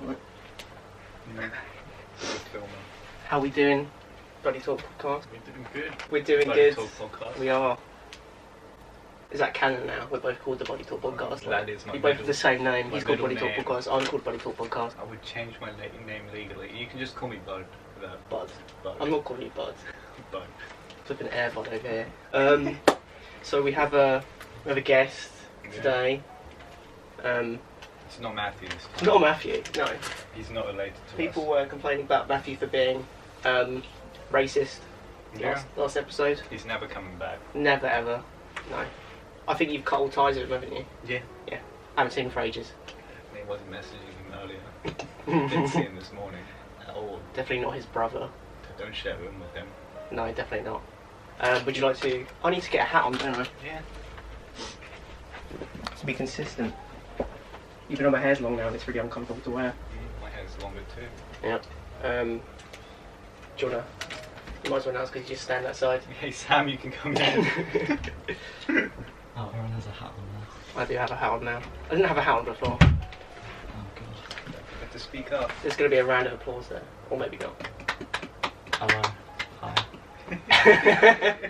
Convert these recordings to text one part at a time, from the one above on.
Right. How we doing? Bloody Talk Podcast. We're doing good. We're doing Bloody good. Talk Podcast. We are. Is that canon now? We're both called the Body Talk Podcast. That is my You both have middle- the same name. my He's called Body middle Talk name. Podcast. I'm called Body Talk Podcast. I would change my name legally. You can just call me Bud. Without Bud. Bud. I'm not calling you Bud. Bud. Flipping air Bud over here. So we have a guest today. It's not Matthew this time. Not Matthew. No. He's not related to People us. were complaining about Matthew for being racist. Yeah. Last episode. He's never coming back. Never ever. No. I think you've cut all ties with him, haven't you? Yeah. Yeah. I haven't seen him for ages. He wasn't messaging him earlier. Didn't see him this morning at all. Definitely not his brother. Don't share a room with him. No, definitely not. Would you like to... I need to get a hat on, don't I? Yeah. To be consistent. Even though my hair's long now and it's really uncomfortable to wear. My hair's longer too. Yep. Do you wanna... You might as well now because you just stand outside. Hey Sam, you can come in. Oh, Aaron has a hat on now. I do have a hat on now. I didn't have a hat on before. Oh god. Don't forget to speak up. There's going to be a round of applause there. Or maybe not. Hello. Hi. That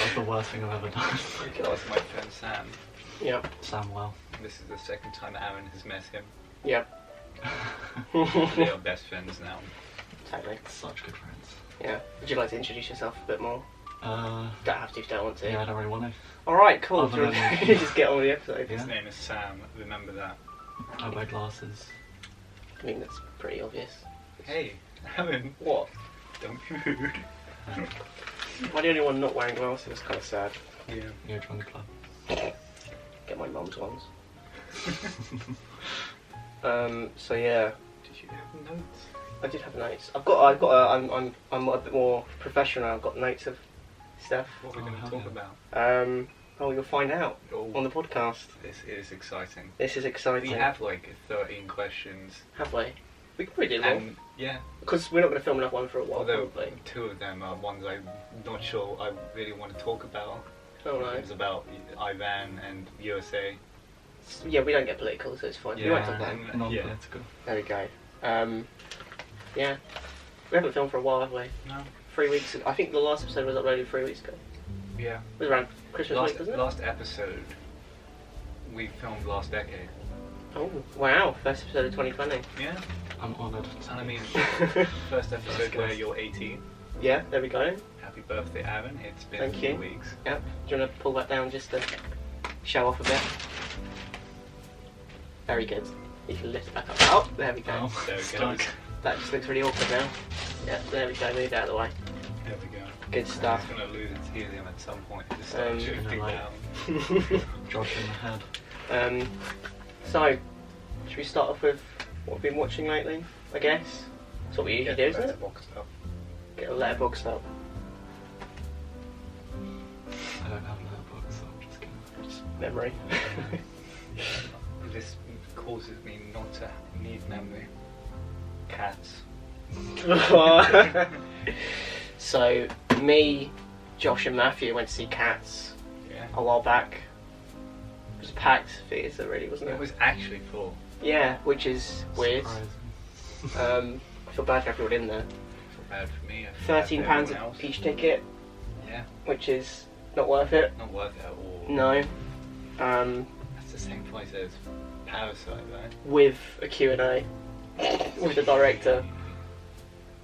was the worst thing I've ever done. You can ask my friend Sam. Yep. Samuel. This is the second time Aaron has met him. Yep. They are best friends now. Exactly. Such good friends. Yeah. Would you like to introduce yourself a bit more? Don't have to if you don't want to. Yeah, I don't really want to. Alright, cool. Other Do than- you just get on with the episode? His Yeah. name is Sam, remember that. I wear glasses. I mean, that's pretty obvious. Hey, Aaron, What? don't be rude. Am I the only one not wearing glasses? It's kind of sad. Yeah. You're join the club. Get my mum's ones. So yeah, Did you have notes? I did have notes. I'm a bit more professional now. I've got notes of stuff. What are we Oh, going to hell talk yeah. about? Oh, you'll find out Oh, on the podcast. this is exciting. This is exciting. We have like 13 questions. Have we? We could probably do more. And yeah, Because we're not going to film enough one for a while, although probably. 2 of them are ones I'm not sure I really want to talk about. Oh no. It's about Iran and USA. Yeah, we don't get political, so it's fine. We won't talk about it. Non-political. There we go. Yeah. We haven't filmed for a while, have we? No. 3 weeks ago. I think the last episode was uploaded 3 weeks ago. Yeah. It was around Christmas week, wasn't it? Last episode we filmed last decade. Oh, wow. First episode of 2020. Yeah. I'm honoured. And I mean, first episode where you're 18. Yeah, there we go. Happy birthday, Aaron. It's been Thank 4 you. weeks. Yep. Do you want to pull that down just to show off a bit? Very good. You can lift it back up. Oh, there we go. Oh, There we go. stuck. That just looks really awkward now. Yeah, there we go. Move it out of the way. There we go. Good stuff. It's going to lose its helium at some point. Just start Um, drifting like- down. Josh in the head. So, should we start off with what we've been watching lately? I guess. That's what we usually do, isn't it? letterbox stuff. Get a letterbox up. I don't have a book, so I'm just gonna... Memory. This causes me not to need memory. Cats. So, me, Josh and Matthew went to see Cats Yeah. a while back. It was a packed theatre really, wasn't It it? was actually full. Yeah, which is weird. Surprising. I feel bad for everyone in there. I feel bad for me. I feel bad for £13 everyone else. each ticket, Yeah. which is not worth it. Not worth it at all. No. That's the same price as Parasite, right? With a Q&A with the director.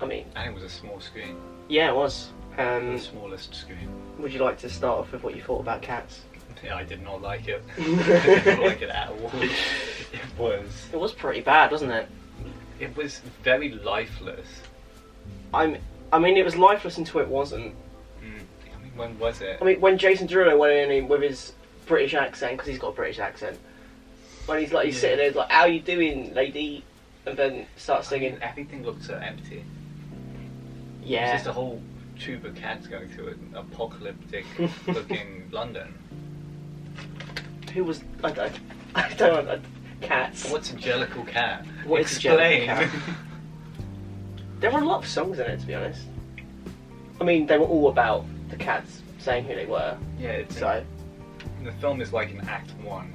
I mean, And it was a small screen. yeah, it was. The smallest screen. Would you like to start off with what you thought about Cats? Yeah, I did not like it. I did not like it at all. It was pretty bad, wasn't it? It was very lifeless. I mean, it was lifeless until it wasn't. I mean, when was it? I mean, when Jason Derulo went in with his British accent, because he's got a British accent, when he's like, he's sitting there, he's like, "How you doing, lady?" And then starts singing. Everything looked so empty. It was Yeah. just a whole tube of cats going through an apocalyptic looking London. Who was? I don't. Cats. What's a jellicle cat? What is a Explain. jellicle cat? There were a lot of songs in it, to be honest. I mean, they were all about the cats saying who they were. Yeah, it's So, the film is like in Act 1.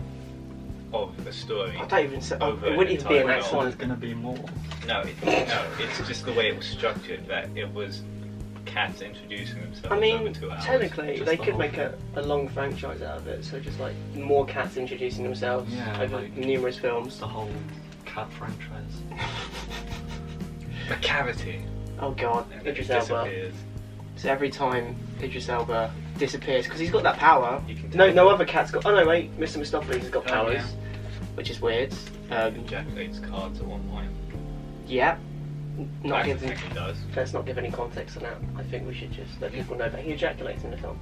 of the story. I don't even say. Over It wouldn't even be an in that entire So song. there's gonna be more. No, it's just the way it was structured that it was cats introducing themselves I over mean, 2 hours. technically, Just they the could whole make a long franchise out of it. So just like more cats introducing themselves Yeah, over like- numerous It's films. the whole cat franchise. A cavity Oh god, and it Idris Elba. disappears. So every time Idris Elba disappears, because he's got that power. You can No, tell no that- other cat's got. Oh no, wait, Mr. Mistopheles has got Oh, powers, yeah. which is weird. Ejaculates cards at one point. Yeah. Not I give. think he does. Let's not give any context on that. I think we should just let people know that he ejaculates in the film.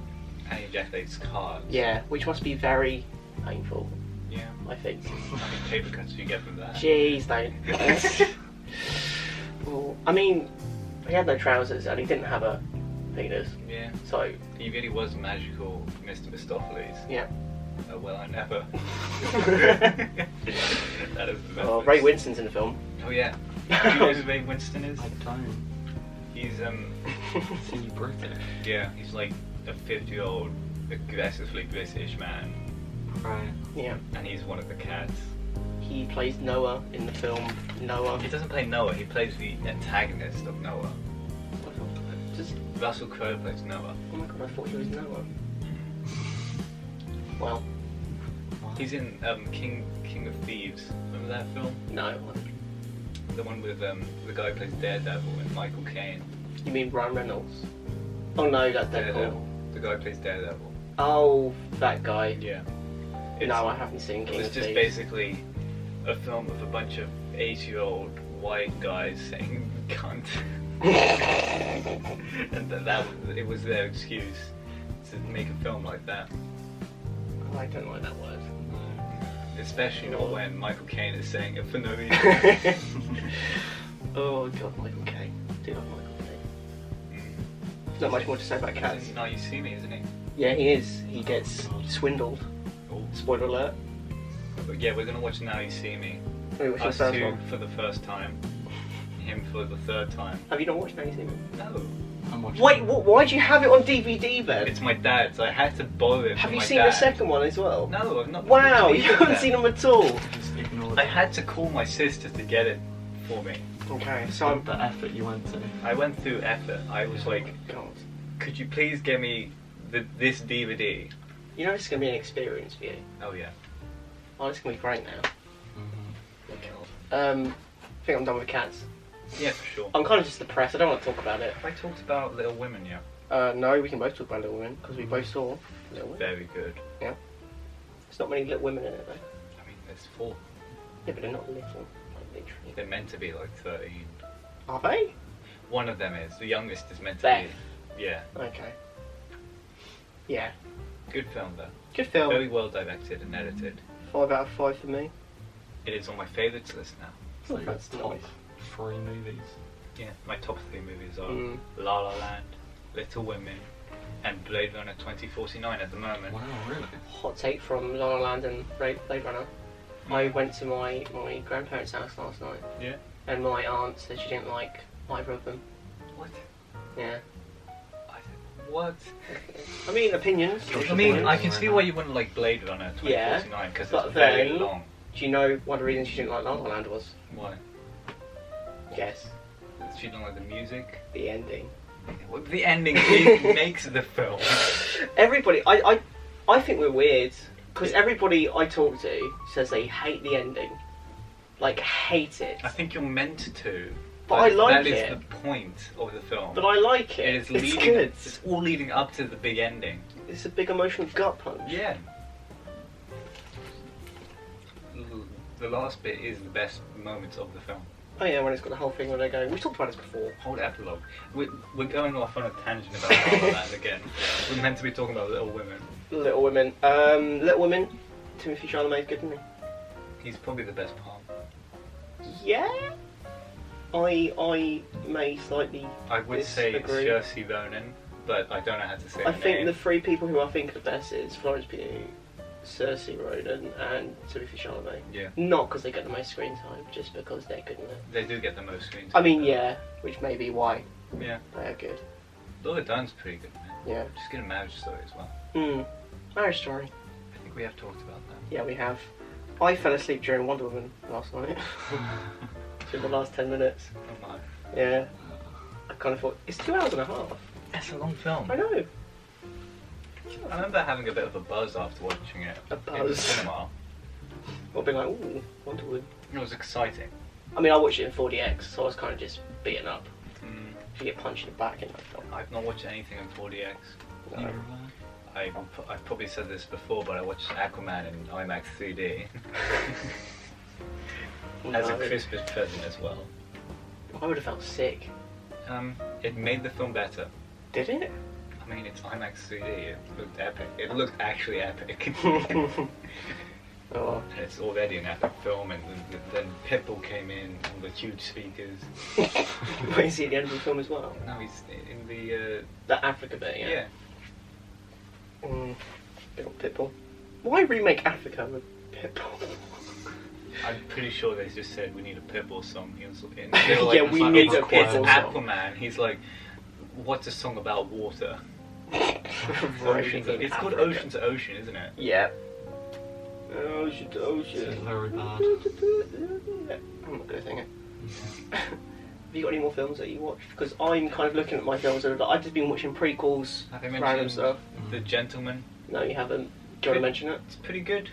And he ejaculates cards. Yeah, which must be very painful. Yeah. I think. How many paper cuts do you get from that? Jeez, don't. Well, I mean, he had no trousers and he didn't have a penis, Yeah. so He really was magical, Mr. Mistopheles. yeah. Oh, well, I never. That is the best. Oh, Ray Winston's in the film. Oh, yeah. Do you know who Ray Winston is? I don't. He's, Is he British? yeah, he's like a 50-year-old, aggressively British man. Right. Yeah. And he's one of the cats. He plays Noah in the film Noah. He doesn't play Noah, he plays the antagonist of Noah. Just, Russell Crowe plays Noah. oh my god, I thought he was Noah. Well, Wow. He's in King of Thieves. Remember that film? no. The one with the guy who plays Daredevil and Michael Caine. You mean Ryan Reynolds? Oh no, that's Deadpool. The guy who plays Daredevil. Oh, that guy. Yeah. No, I haven't seen King It's of just Thieves. basically a film of a bunch of 80-year-old white guys saying cunt. And it was their excuse to make a film like that. I don't like that word. Especially not when Michael Caine is saying it for no reason. Oh god, Michael Caine. I do love Michael Caine. Mm. Not much more to say about cats. Now you see me, isn't he? Yeah, he is. He gets swindled. Oh. Spoiler alert. But yeah, we're gonna watch Now You See Me. Wait, what's your Us first two one? for the first time. Him for the third time. Have you not watched Now You See Me? No. I'm watching. Wait, why'd you have it on DVD then? It's my dad's. I had to borrow it Have from you my seen dad. the second one as well? No, I've not. Wow, watched you either of haven't them. seen them at all. Just ignore I that. had to call my sister to get it for me. Okay, so The effort you went to. I went through effort. I was like, God. could you please get me this DVD? You know this is gonna be an experience for you. Oh yeah. Oh, it's gonna be great now. Mm-hmm. I think I'm done with cats. Yeah, for sure. I'm kind of just depressed. I don't want to talk about it. Have I talked about Little Women yet? No, we can both talk about Little Women because we both saw Little Women. Very good. There's not many Little Women in it though. I mean, there's 4. Yeah, but they're not little. Like literally. They're meant to be like 13. Are they? One of them is. The youngest is meant to Beth. be. Yeah. Okay. Yeah. Good film though. Good film. Very well directed and edited. 5 out of 5 for me. It is on my favourites list now. So your That's top nice. 3 movies. Yeah. My top 3 movies are Mm. La La Land, Little Women, and Blade Runner 2049 at the moment. Wow, really? Hot take from La La Land and Blade Runner. I went to my grandparents' house last night. Yeah. And my aunt said she didn't like either of them. What? Yeah. What? I mean, opinions. I mean, I can see why you wouldn't like Blade Runner 2049 because but it's very then- long. Do you know one of the reasons she didn't like La La Land was? Why? Guess. She didn't like the music. The ending. Well, the ending makes the film. Everybody, I think we're weird because everybody I talk to says they hate the ending, like hate it. I think you're meant to. But I like that it. is the point of the film. But I like it. It is It's leading. good. It's all leading up to the big ending. It's a big emotional gut punch. Yeah. The last bit is the best moments of the film. Oh yeah, when it's got the whole thing where they go. We've talked about this before. Whole epilogue. We're going off on a tangent about La La Land again. We're meant to be talking about Little Women. Little Women. Little Women. Timothy Chalamet's good, isn't He's probably the best part. he? Yeah. I may slightly. I would say it's Disagree. Saoirse Ronan, but I don't know how to say I her think name. the 3 people who I think are the best is Florence Pugh, Saoirse Ronan, and Timothy Chalamet. Yeah. Not because they get the most screen time, just because they're good in it. They do get the most screen time. I mean, yeah, which may be why Yeah. they are good. Laura Dern's pretty good, man. Yeah. She's good at Marriage Story as well. Marriage Story. I think we have talked about that. Yeah, we have. I fell asleep during Wonder Woman last night. In the last 10 minutes. Oh my. Yeah. I kind of thought, it's 2 hours and a half. That's a long film. I know. I remember having a bit of a buzz after watching it. A In the buzz. cinema. Or being like, ooh, Wonder Woman. It was exciting. I mean, I watched it in 4DX, so I was kind of just beaten up. Mm. You get punched in the back in that film. I've not watched anything in 4DX. No. I've probably said this before, but I watched Aquaman in IMAX 3D as a No. Christmas present as well. I would have felt sick. It made the film better. Did it? I mean, it's IMAX 3D. It looked epic. It looked actually epic. Oh. It's already an epic film, and then Pitbull came in with huge speakers. Wait, is he at the end of the film as well? No, he's in the That Africa bit, yeah. yeah. Big old Pitbull. Why remake Africa with Pitbull? I'm pretty sure they just said we need a Pitbull song. He was in, Yeah, we need a it's Pitbull song. Aquaman. He's like, what's a song about water? Oceans in It's called Africa. Ocean to Ocean, isn't it? Yeah. Ocean to This is ocean. very bad. I'm not gonna sing it. Have you got any more films that you watched? Because I'm kind of looking at my films and I've just been watching prequels, Have you random mentioned stuff. The Gentleman? No, you haven't. Do you want to mention it? It's pretty good.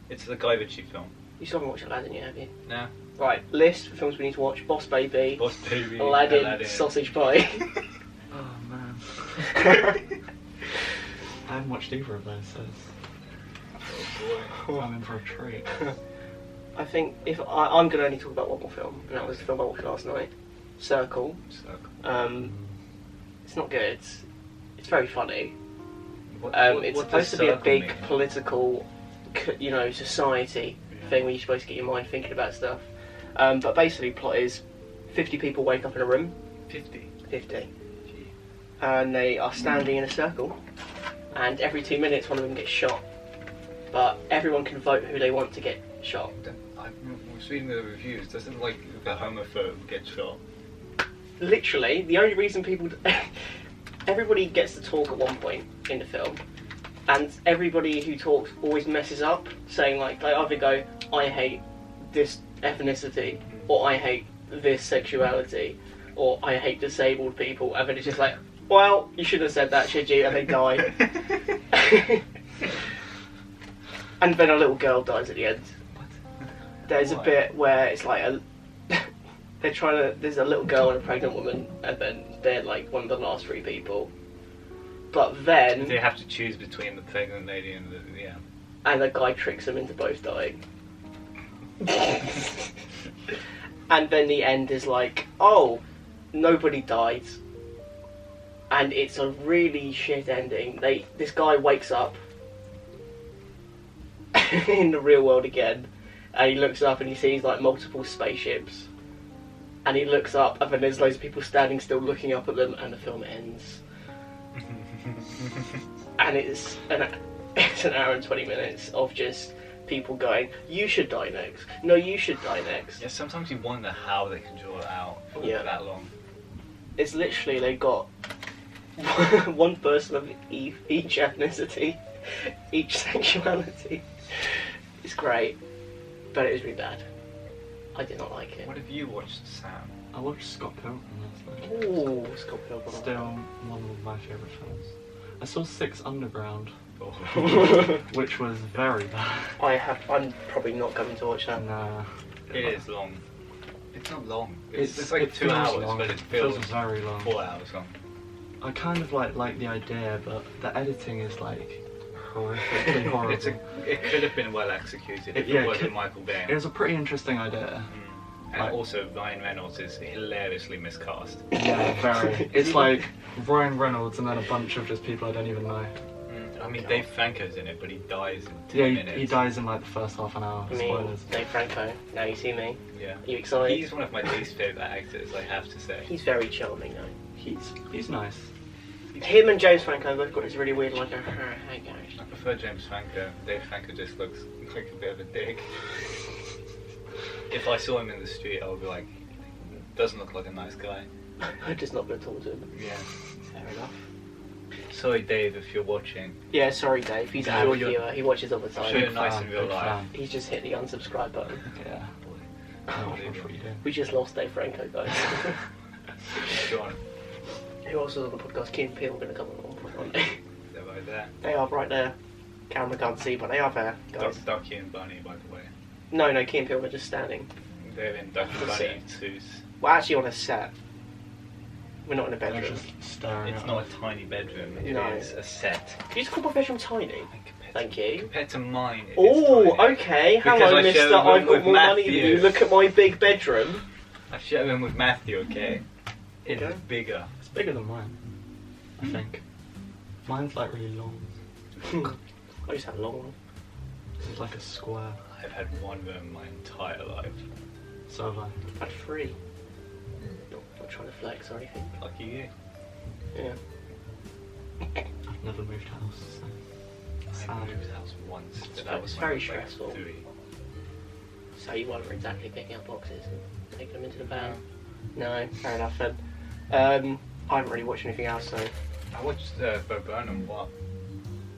It's the Guy Ritchie film. You still haven't watched Aladdin yet, have you? No. Right, list for films we need to watch: Boss Baby, Boss Baby, Aladdin, Sausage Pie. Oh man. I haven't watched either of those, so Oh I'm in for a treat. I think if I'm going to only talk about one more film, and that was the film I watched last night, Circle. boy. It's not good. It's very funny. What It's what does supposed to be a Circle big mean? political, society Yeah. thing where you're supposed to get your mind thinking about stuff. But basically, plot is 50 people wake up in a room, 50. 50, Gee. and they are standing in a circle, and every 2 minutes one of them gets shot. But everyone can vote who they want to get shot. I was reading the reviews. Doesn't like the homophobe get shot? Literally, the only reason people... everybody gets to talk at one point in the film, and everybody who talks always messes up, saying like they either go, I hate this ethnicity, or I hate this sexuality, or I hate disabled people, and then it's just like, well, you shouldn't have said that, should you? And they die. And then a little girl dies at the end. What? There's a Why? bit where it's like they're trying to. There's a little girl and a pregnant woman, and then they're like one of the last 3 people. But then, They have to choose between the pregnant lady and the and the guy tricks them into both dying. And then the end is like, oh, nobody died, and it's a really shit ending. This guy wakes up in the real world again, and he looks up and he sees like multiple spaceships, and he looks up and then there's loads of people standing still looking up at them, and the film ends. And it's an hour and 20 minutes of just people going, you should die next, no, you should die next. Yeah, sometimes you wonder how they can draw it out for Yeah. that long. It's literally, they got one person of each ethnicity, each sexuality. It's great, but it was really bad. I did not like it. What have you watched, Sam? I watched Scott Pilgrim last night. Ooh, Scott Pilgrim. Still one of my favourite films. I saw Six Underground, Oh. which was very bad. I'm probably not going to watch that. Nah. It is long. It's not long. It's It like 2 feels hours, long. but it It feels very long. 4 hours long. I kind of like the idea, but the editing is like horrifically horrible. It could have been well executed if Yeah, it wasn't Michael It Bay. was a pretty interesting idea. And Like- also, Ryan Reynolds is hilariously miscast. Yeah, very. It's like Ryan Reynolds and then a bunch of just people I don't even know. I mean, Dave Franco's in it, but he dies in 10 Yeah, minutes. he dies in like the first half an hour. I mean, Spoilers. Dave Franco, now you see me. Yeah. Are you excited? He's one of my least favourite actors, I have to say. He's very charming though. He's nice. Him and James Franco both got this really weird like a hey guys. I prefer James Franco. Dave Franco just looks like a bit of a dick. If I saw him in the street, I would be like, doesn't look like a nice guy. I'm just not going to talk to him. Yeah, fair enough. Sorry, Dave, if you're watching. Yeah, sorry, Dave. He's Yeah, a you're- viewer. He watches all the time. Sure, you're nice in real Big life. fan. He's just hit the unsubscribe button. Yeah. Oh, watch what you doing. We just lost Dave Franco, guys. Go on. Who else was on the podcast? Keen Peel are going to come on at one point, aren't they? They're right there. They are right there. Camera can't see, but they are there, guys. Ducky and Bunny, by the way. No, Keen Peel are just standing. They're in Ducky and That's Bunny it. suits. We're actually on a set. We're not in a They're bedroom. just staring It's at not us. a tiny bedroom. It No. is a set. Can you just call my bedroom tiny? And compared Thank to, you. Compared to mine, it is Oh, tiny. okay. Because Hello, I mister. shared I've got with more money than Matthew. you. Look at my big bedroom. I share them with Matthew, okay? It's Okay. bigger. It's bigger than mine, I think. Mine's like really long. I used to have a long one. This is like a square. I've had one room my entire life. So have I. I had 3. Not trying to flex or anything. Lucky you. Yeah. I've never moved house. So. I moved house once, but It's that was very when I was, like, stressful. 3. So you weren't exactly picking up boxes and taking them into the van? No, fair enough then. I haven't really watched anything else, so... I watched Bo Burnham. What?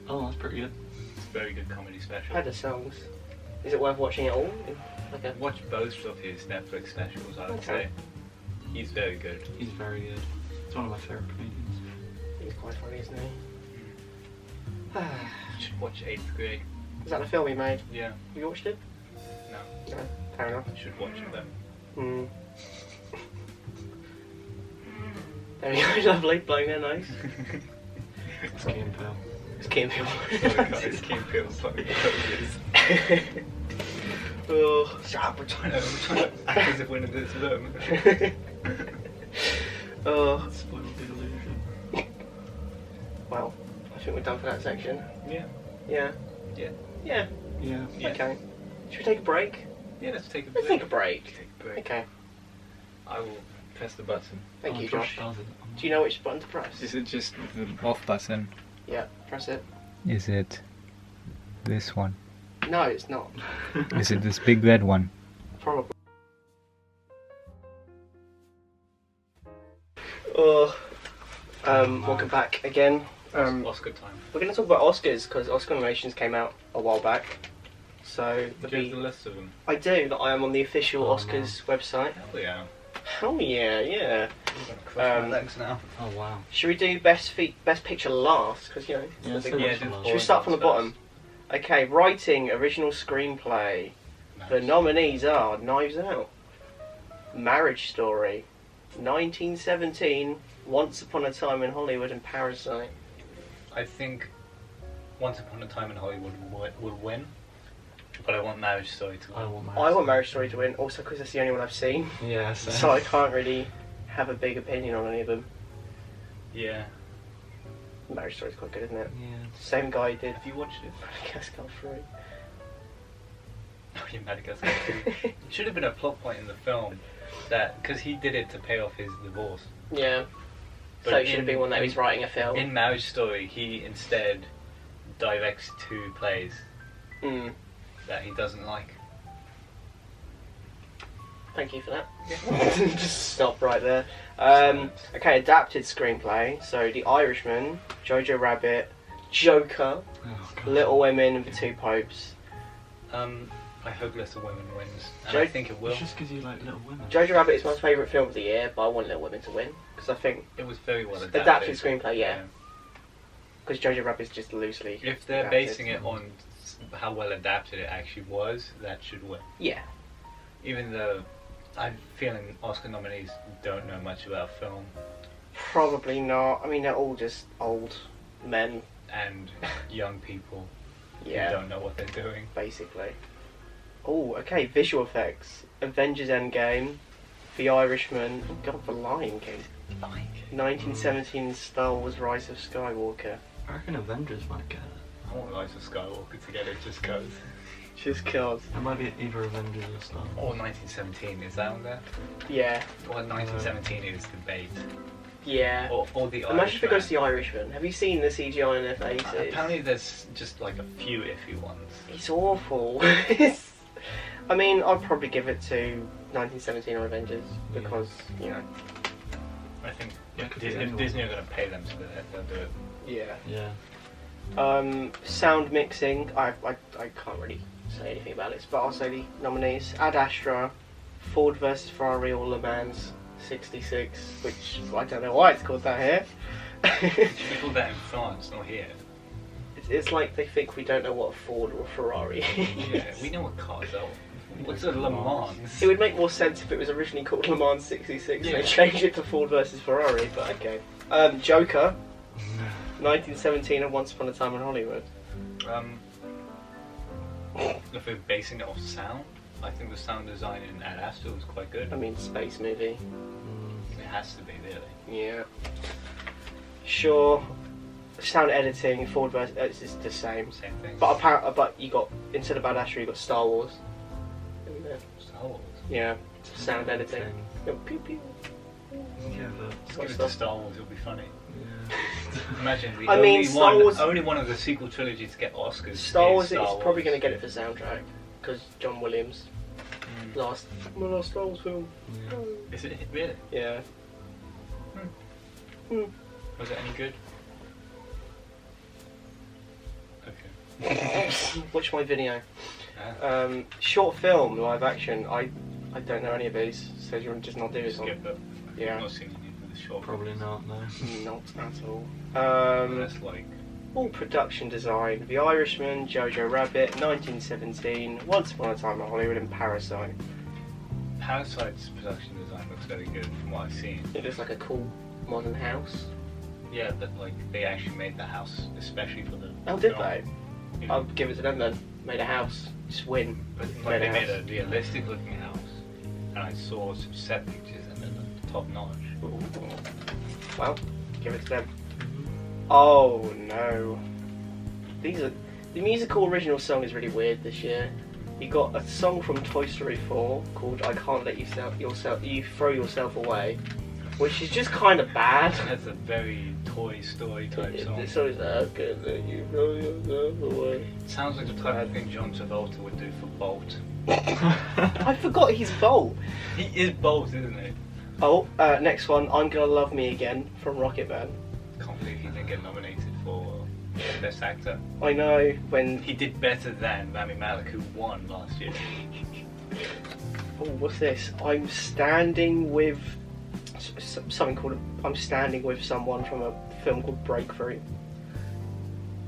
Oh, that's pretty good. It's a very good comedy I special. heard the songs. Is it worth watching it all? Like a... Watch both of his Netflix specials, I would Okay. say. He's very good. He's very good. He's one of my favourite comedians. He's quite funny, isn't he? You should watch 8th grade. Is that the film he made? Yeah. Have you watched it? No. No, fair enough. You should watch them. Hmm. There we go, lovely, blowing their nose. It's Key and Peele. It's Kim Hill. Guys, Kim Peele's fucking hilarious. Oh. Shut up, we're trying to act as if we're in this room. Oh. Spoiled the illusion. Well, I think we're done for that section. Yeah. Yeah. Yeah. Yeah. Yeah. Yeah. Okay. Should we take a break? Yeah, let's take a Let's break. take a break. Take a break. Okay. I will press the button. Thank Oh, you, Josh. does it. Do you know which button to press? Is it just the off button? Yeah, press it. Is it this one? No, it's not. Is it this big red one? Probably. Oh. Welcome back again. Oscar time. We're going to talk about Oscars because Oscar nominations came out a while back. So Do you have the list of them? I do. That I am on the official Oh, Oscars website. Hell yeah. Hell yeah, yeah. I'm gonna cross my Um, legs now. Oh wow. Should we do best picture last? Because you know. it's Yeah, the so big much one. last. Should we start from the bottom? Okay, writing original screenplay. The nominees are Knives Out, Marriage Story, 1917, Once Upon a Time in Hollywood, and Parasite. I think Once Upon a Time in Hollywood would win, but I want Marriage Story to win. I want Marriage Story to win, also because that's the only one I've seen, Yeah, same. so I can't really have a big opinion on any of them. Yeah. Marriage Story's quite good, isn't it? Yeah. Same guy did Have you watched it? Madagascar 3. Oh, yeah, Madagascar. It should have been a plot point in the film that because he did it to pay off his divorce. Yeah. But So it should have in- been one that he was writing a film. In Marriage Story, he instead directs 2 plays Mm. that he doesn't like. Thank you for that. Just stop right there. Okay, adapted screenplay. So The Irishman, Jojo Rabbit, Joker, Oh, God. Little Women, and The Two Popes. I hope Little Women wins, and Jo- I think it will. It's just because you like Little Women. Jojo Rabbit is my favourite film of the year, but I want Little Women to win because I think It was very well adapted. adapted screenplay, yeah. Because Jojo Rabbit is just loosely. If they're adapted. basing it on how well adapted it actually was, that should win. Yeah. Even though I'm feeling Oscar nominees don't know much about film Probably not. I mean, they're all just old men. and young people Yeah. who don't know what they're doing. Basically. Oh, okay. Visual effects: Avengers: Endgame, The Irishman. Oh God, The Lion King. 1917 Star Wars: Rise of Skywalker. I reckon Avengers might get it. I want Rise of Skywalker to get it just cause. Just cause. It might be either Avengers or Star Wars. Or 1917, is that on there? Yeah. Or 1917 is the bait. Yeah. Or the Imagine if it goes to Irishman. The Irishman. Have you seen the CGI in their faces? Apparently there's just like a few iffy ones. It's awful. I mean, I'd probably give it to 1917 or Avengers because, you know, I think Yeah, could if be anyone. Disney are going to pay them to do it, they'll do it. Yeah. Yeah. Sound mixing. I can't really say anything about this, but I'll say the nominees: Ad Astra, Ford versus Ferrari, or Le Mans '66, which I don't know why it's called that here. It should be called that in France, not here. It's like they think we don't know what a Ford or a Ferrari is. Yeah, we know what cars are. What's a Le Mans? It would make more sense if it was originally called Le Mans '66 and Yeah. they changed it to Ford versus Ferrari, but okay. Joker, 1917 and Once Upon a Time in Hollywood. If we're basing it off sound, I think the sound design in Ad Astra was quite good. I mean, space movie. It has to be, really. Yeah. Sure. Sound editing, Ford versus it's the same. Same thing. But you got, instead of Ad Astra, you got Star Wars. In there. Star Wars. Yeah. Sound editing. Thing. You got pew pew. Yeah, but Just give it to Star Wars, it'll be funny. yeah. Imagine the I mean, Star Wars- only one of the sequel trilogies to get Oscars. Star Wars is is Star probably Wars. going to get it for soundtrack because John Williams Mm. last Star Wars film. Yeah. Is it really? Yeah. Was it any good? Okay. Watch my video. Yeah. Short film, live action. I don't know any of these, so you want to just not do this one? Skip it. Yeah. I'm not seeing any for the short. Probably not, no. Not at all. That's like All production design: The Irishman, Jojo Rabbit, 1917, Once Upon a Time in Hollywood, and Parasite. Parasite's production design looks very good from what I've seen. It looks like a cool modern house. Yeah, but like they actually made the house especially for the. Oh, did film. they? You know, I'll give it to them then. Made a house. Just win. But Made like, they a made house. a realistic looking house, and I saw some set pictures and they're top notch. Well, give it to them. Oh no. These are the musical original song is really weird this year. You got a song from Toy Story 4 called "I Can't Let You Throw Yourself Away," which is just kind of bad. That's a very Toy Story type song. This song is "I Can't Let You Throw Yourself Away." It sounds like the type of thing John Travolta would do for Bolt. I forgot he's Bolt. He is Bolt, isn't he? Oh, next one. "I'm Gonna Love Me Again" from Rocketman. Can't believe he didn't get nominated for Best Actor. I know when. He did better than Rami Malek, who won last year. Oh, what's this? I'm standing with something called "I'm Standing with Someone" from a film called Breakthrough.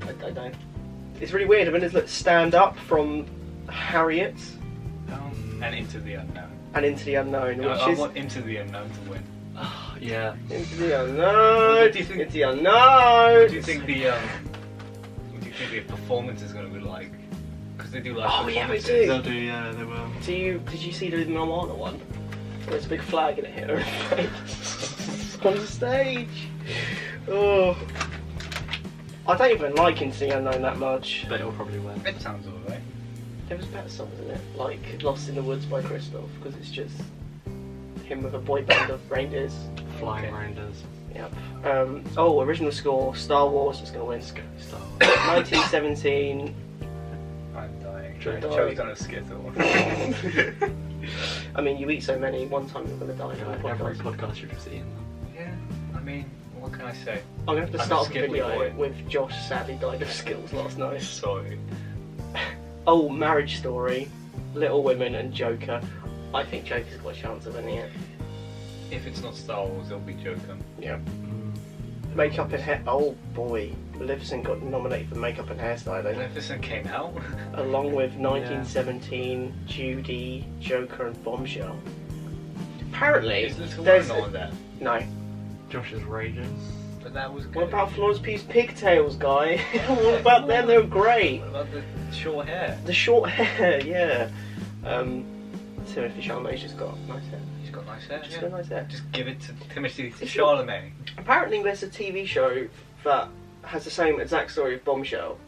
I don't know. It's really weird. I mean, it's like "Stand Up" from Harriet And Into the Unknown. and "Into the Unknown," which I is want Into the Unknown to win. Yeah. "Into the Unknown." What do you think- Into the Unknown. What do you think the performance is going to be like? Because they do like Oh, yeah, we performances. do. They'll do, yeah, they will. Did you see the Moana one? There's a big flag in it here. On the stage. Oh. I don't even like Into the Unknown that much. But it'll probably win. It sounds alright. There was better songs in it, like "Lost in the Woods" by Christoph, because it's just him with a boy band of reindeers. Flying Okay. Rounders. Yep. Original score: Star Wars is going to win. Star 1917. I'm dying. You're Joe's dying. done a skittle. I mean, you eat so many, one time you're going to die. Wars. on a Every podcast. podcast you've just seen them. Yeah, I mean, what can I say? I'm going to have to I'm a start off the Skittly video boy. with Josh sadly died of skills last night. Sorry. Oh, Marriage Story, Little Women, and Joker. I think Joker's got a chance of winning it. If it's not Star Wars, it'll be Joker. Yeah. Mm. Makeup and hair. Oh boy, Maleficent got nominated for makeup and hairstyling, Maleficent came out. along with 1917, Judy, Joker, and Bombshell. Apparently, Is Little there's Women on there? no. Josh is raging. But that was good. What about Florence Pugh's pigtails, guy? What about them? They were great. What about the short hair? The short hair, yeah. Timothy Chalamet's just got nice hair. He's got nice hair. Just yeah. got nice hair. Just give it to Timothy It's Chalamet. Apparently, there's a TV show that has the same exact story of Bombshell,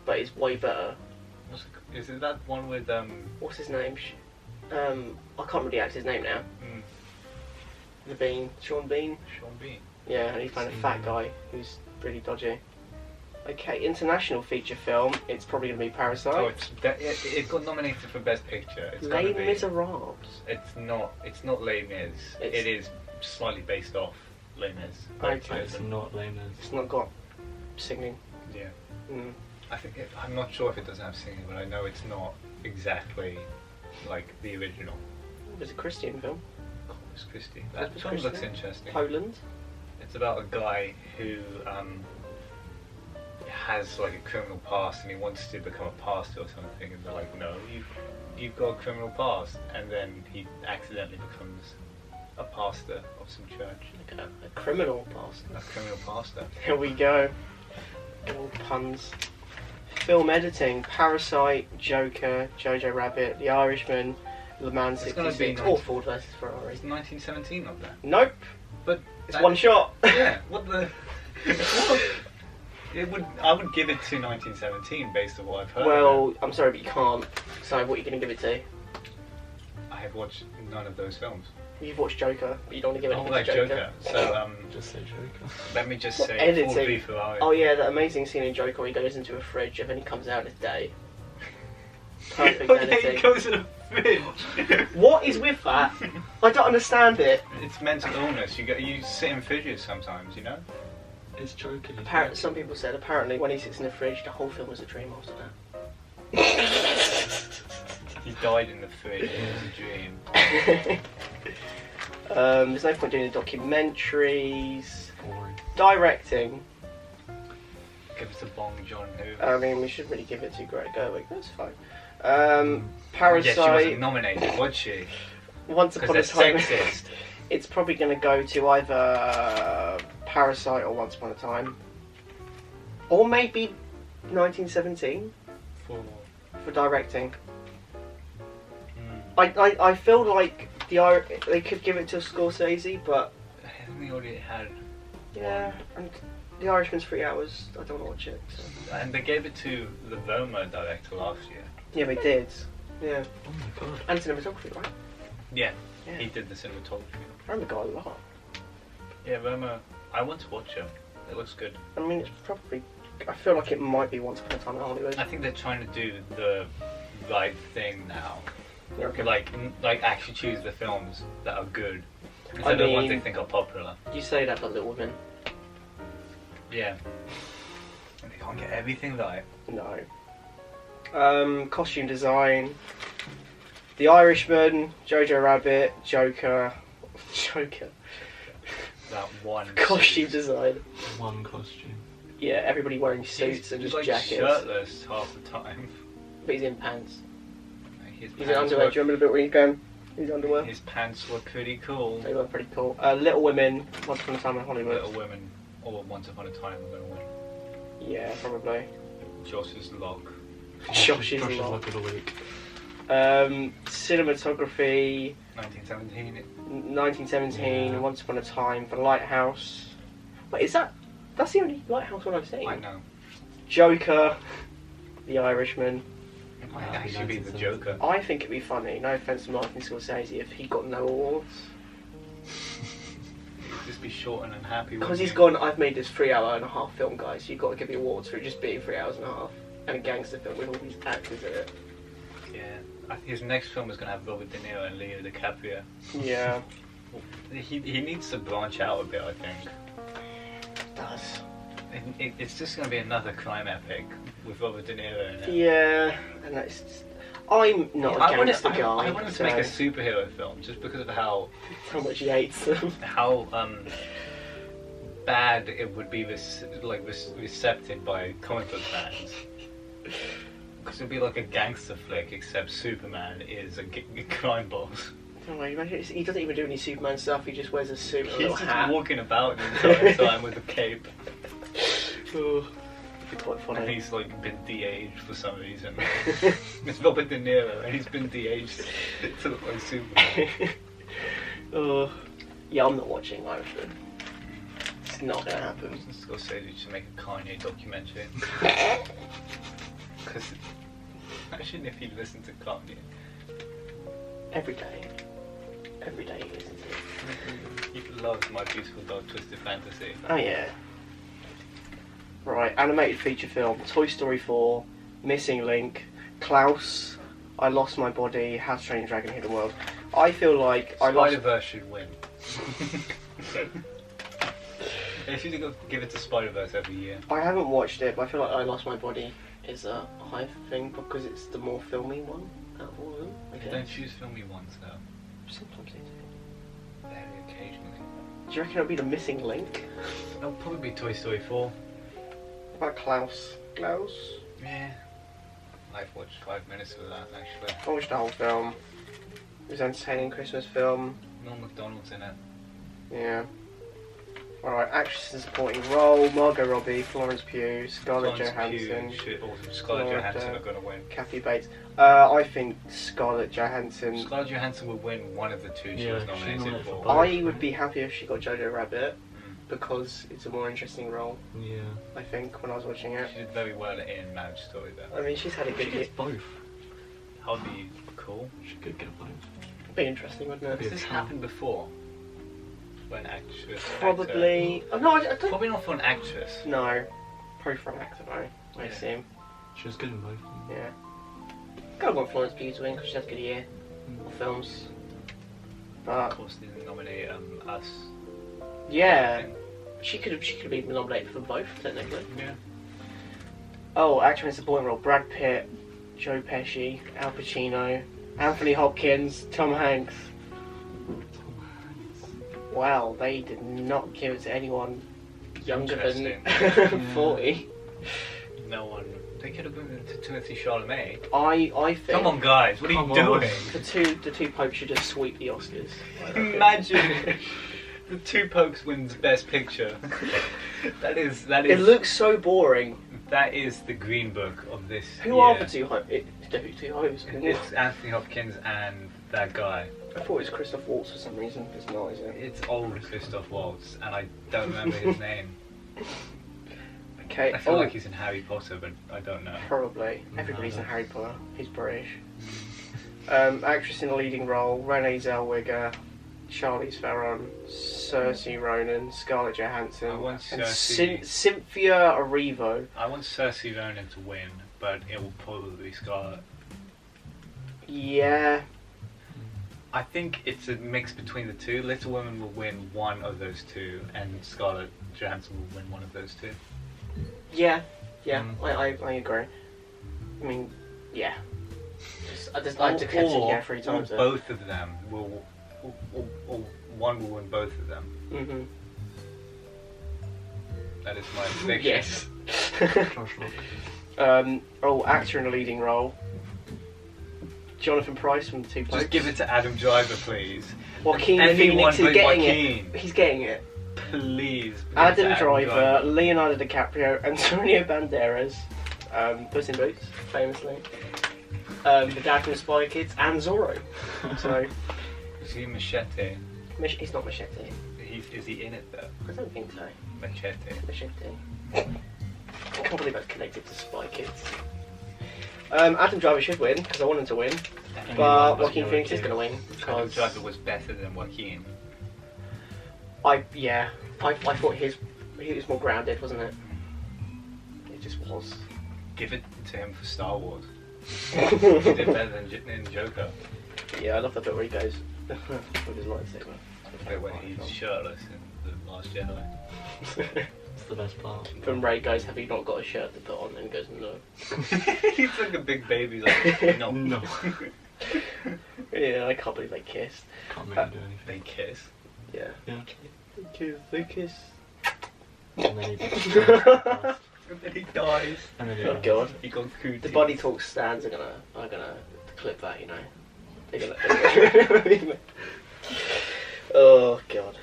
but it's way better. Is it that one with What's his name? I can't remember the actor's name now. The Bean, Sean Bean. Sean Bean? Yeah, and he's playing a fat guy who's really dodgy. Okay, international feature film. It's probably going to be Parasite. Oh, it got nominated for Best Picture. It's Les gonna be. Miserables. It's not Les Mis. It's- It is slightly based off Les Mis. Okay. It's not lame as. It's not got singing. Yeah. Mm. I'm not sure if it doesn't have singing, but I know it's not exactly like the original. It's a Christian film. Corpus Christi. Corpus That film Christi? looks interesting. Poland. It's about a guy who has like a criminal past and he wants to become a pastor or something, and they're like, no, you've got a criminal past, and then he accidentally becomes a pastor of some church. Like a criminal pastor. A criminal pastor. Here we go. All puns. Film editing: Parasite, Joker, Jojo Rabbit, The Irishman, Le Mans It's gonna be 66, or Ford vs Ferrari. It's 1917 up there. Nope. But It's one shot. Yeah. What the? I would give it to 1917 based on what I've heard. Well, I'm sorry, but you can't. So what are you going to give it to? I have watched none of those films. You've watched Joker, but you don't want to give Oh, anything like to Joker. Joker. So Just say Joker. let me just What, say editing? Ford v Ferrari. Oh yeah, that amazing scene in Joker where he goes into a fridge and then he comes out in a day. Perfect editing. He goes in a fridge. What is with that? I don't understand it. It's mental illness. You sit in fridges sometimes, you know. It's Joker. Some people said apparently when he sits in the fridge, the whole film was a dream after that. He died in the fridge. It was a dream. There's no point doing the documentaries. Boring. Directing. Give it to Bong Joon-ho. I mean, we should really give it to Greta Gerwig. That's fine. Yeah, Parasite. she wasn't nominated, was she? Once Upon a Because they're Time. sexist. It's probably going to go to either Parasite or Once Upon a Time, or maybe 1917 for directing. I feel like they could give it to Scorsese, but I think they already had. yeah, and The Irishman's 3 hours. I don't want to watch it. So. And they gave it to the Roma director last year. Yeah, they did. Yeah, Oh my god. and cinematography, right? Yeah, Yeah. he did the cinematography. I remember the guy a lot. Yeah, Roma. I want to watch it. It looks good. I mean, it's probably. I feel like it might be Once Upon a Time in Hollywood. I think they're trying to do the right thing now. Yeah, okay. Like actually choose the films that are good instead of the ones they think are popular. You say that, but Little Women. Yeah. And they can't get everything right. No. Costume design. The Irishman, Jojo Rabbit, Joker. That one. Costume suit. design. One costume. Yeah, everybody wearing suits He's and just like jackets. shirtless half the time. But he's in pants. His He's in pants underwear. were- Do you remember the bit where he's going? His underwear. His pants were pretty cool. They were pretty cool. Little Women, Once Upon a Time in Hollywood. Little Women, or Once Upon a Time, we're going to win. Yeah, probably. Josh's Lock. Josh's Josh's Lock. Luck of the Week. Cinematography, 1917. 1917, Yeah. Once Upon a Time, The Lighthouse. Wait, that's the only Lighthouse one I've seen. I know. Joker, The Irishman. It might That'd be actually be the 1917. Joker. I think it'd be funny, no offence to Martin Scorsese, if he got no awards. He'd just be short and unhappy. Because he's gone, I've made this 3.5-hour film, guys, you've got to give me awards for it just being 3 hours and a half. And a gangster film with all these actors in it. Yeah. I think his next film is going to have Robert De Niro and Leo DiCaprio. Yeah, He needs to branch out a bit, I think. it does. It's just going to be another crime epic with Robert De Niro in it. Yeah, and that's just, I'm not a gangster guy. I wanted to so make a superhero film just because of how how much he hates them. bad it would be recepted by comic book fans. Because it'd be like a gangster flick, except Superman is a crime boss. Don't worry, imagine he doesn't even do any Superman stuff. He just wears a suit and a He's little just hat. walking about the entire time with a cape. Oh, it'd be quite And funny. he's like been de-aged for some reason. It's Robert De Niro and he's been de-aged to look like Superman. Oh, yeah, I'm not watching Irishman. It's not gonna happen. Scorsese should make a Kanye documentary. Because imagine if he listened to Kanye. Every day he listens to it. He loves My Beautiful Dark Twisted Fantasy. Oh yeah. Right, animated feature film: Toy Story 4, Missing Link, Klaus, I Lost My Body, How to Train Your Dragon: Hidden World. I feel like Spider-Verse should win. They should give it to Spider-Verse every year. I haven't watched it, but I feel like I Lost My Body is a high thing because it's the more filmy one out of all of them. I They guess. don't choose filmy ones though. Sometimes they do. Very occasionally. Do you reckon it'll be the missing link? It'll probably be Toy Story 4. What about Klaus? Klaus? Yeah. I've watched 5 minutes of that actually. I watched the whole film. It was an entertaining Christmas film. Norm Macdonald's in it. Yeah. Alright, actress in supporting role, Margot Robbie, Florence Pugh, Scarlett Johansson, Scarlett Lord, Johansson are going to win. Kathy Bates. I think Scarlett Johansson. Scarlett Johansson will win one of the two she Yeah, was she's nominated nominated for. for both. I would be happy if she got Jojo Rabbit because it's a more interesting role, Yeah. I think, when I was watching it. She did very well in Marriage Story though. I mean, she's had a She good gets hit. both. That would be cool. She could get both. Be interesting, wouldn't Has it? this happened before? For an actress? Probably. Oh, no, I don't. Probably not for an actress. No. Probably for an actor, though, I Yeah. assume. She was good in both. Yeah. Kind of want Florence Pugh to win because she had a good year of films. Of But course, they didn't nominate Us. yeah, she could have been nominated for both technically. Yeah. Oh, actor in supporting role: Brad Pitt, Joe Pesci, Al Pacino, Anthony Hopkins, Tom Hanks. Wow, they did not give it to anyone younger than Interesting. 40. No one. They could have given it to Timothy Chalamet. I think. Come on, guys, what are Come you on. doing? The two popes should just sweep the Oscars. Imagine the two popes wins Best Picture. that is. It looks so boring. That is the Green Book of this. Who year. are the two popes? It's definitely two popes. It's Anthony Hopkins and that guy. I thought it was Christoph Waltz for some reason. It's not, is it? It's old Christoph Waltz, and I don't remember his name. Okay. I feel like he's in Harry Potter, but I don't know. Probably. No, Everybody's in no. Harry Potter. He's British. Actress in a leading role: Renee Zellweger, Charlize Theron, Saoirse Ronan, Scarlett Johansson, I want and Saoirse. Cynthia Erivo. I want Saoirse Ronan to win, but it will probably be Scarlett. Yeah. I think it's a mix between the two. Little Women will win one of those two, and Scarlett Johansson will win one of those two. Yeah. Yeah. Mm. I agree. I mean, yeah. I just like to catch it, yeah, 3 times. Or both of them will, or one will win both of them. Mm-hmm. That is my prediction. Yes. Josh Rock. Actor in a leading role: Jonathan Pryce from The Two Popes. Just give it to Adam Driver, please. Joaquin Anyone Phoenix is but getting Joaquin. it. He's getting it. Please. Adam Driver, Leonardo DiCaprio, Antonio Banderas, Puss in Boots, famously. The dad from Spy Kids, and Zorro. So, Is he Machete? he's not Machete. Is he in it though? I don't think so. Machete. Machete. I can't believe that's connected to Spy Kids. Adam Driver should win, because I want him to win. But Joaquin Phoenix is going to win. Adam Because Driver was better than Joaquin. I thought he was more grounded, wasn't it? It just was. Give it to him for Star Wars. He did better than Joker. Yeah, I love the bit where he goes with his lightsaber. The bit when he's shirtless in The Last Jedi. It's the best part. When Ray goes, have you not got a shirt to put on? And he goes, no. He's like a big baby. Like, no. No. Yeah, I can't believe they kissed. Can't really do They anything. kiss. Yeah. Yeah. They kiss. And then he And then he dies. And then he Oh god. He got cooties. The body talk stands are gonna clip that, you know. They're gonna. Oh god.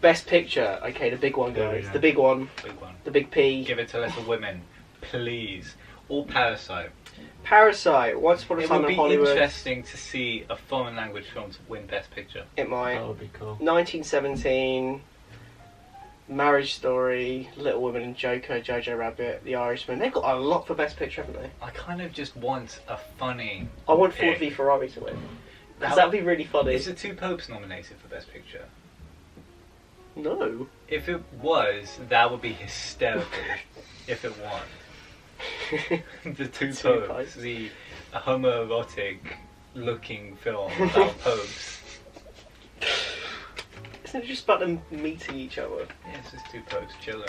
Best picture. Okay, the big one, There we guys. go. The big one. Big one. The big P. Give it to Little Women, please. Or Parasite. Parasite. Once upon a It time would in be Hollywood. interesting to see a foreign language film to win Best Picture. It might. That would be cool. 1917. Marriage Story, Little Women and Joker, Jojo Rabbit, The Irishman. They've got a lot for Best Picture, haven't they? I kind of just want a funny. I want Ford pick. v Ferrari to win. Because How- that would be really funny. Is the Two Popes nominated for Best Picture? No. If it was, that would be hysterical. If it won. The Two Two Popes, Popes. the homoerotic looking film about popes. Isn't it just about them meeting each other? Yeah, it's just two popes chilling.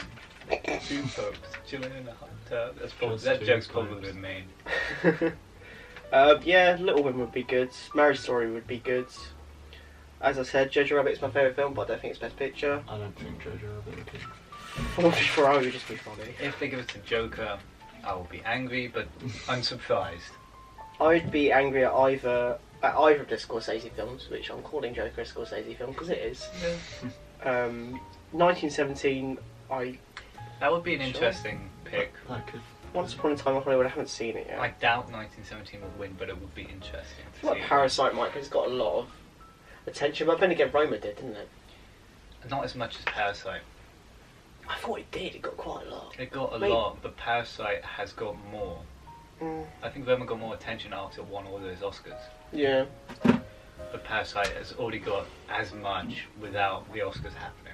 Two popes chilling in a hot tub. Just That two joke's popes. probably made. Yeah, Little Women would be good. Marriage Story would be good. As I said, Jojo Rabbit's my favourite film, but I don't think it's Best Picture. I don't think Jojo Rabbit would be. 44 would just be funny. If they give it to Joker, I will be angry, but unsurprised. I'd be angry at either of the Scorsese films, which I'm calling Joker a Scorsese film because it is. 1917, That would be an Sure. interesting pick. That could. Once Upon a Time in Hollywood, I haven't seen it yet. I doubt 1917 would win, but it would be interesting I to feel like see. Parasite might, because it's got a lot of attention, but then again, Roma did, didn't it? Not as much as Parasite. I thought it did, it got quite a lot. It got a Wait. lot, but Parasite has got more. Mm, I think Roma got more attention after it won all those Oscars. yeah. But Parasite has already got as much without the Oscars happening.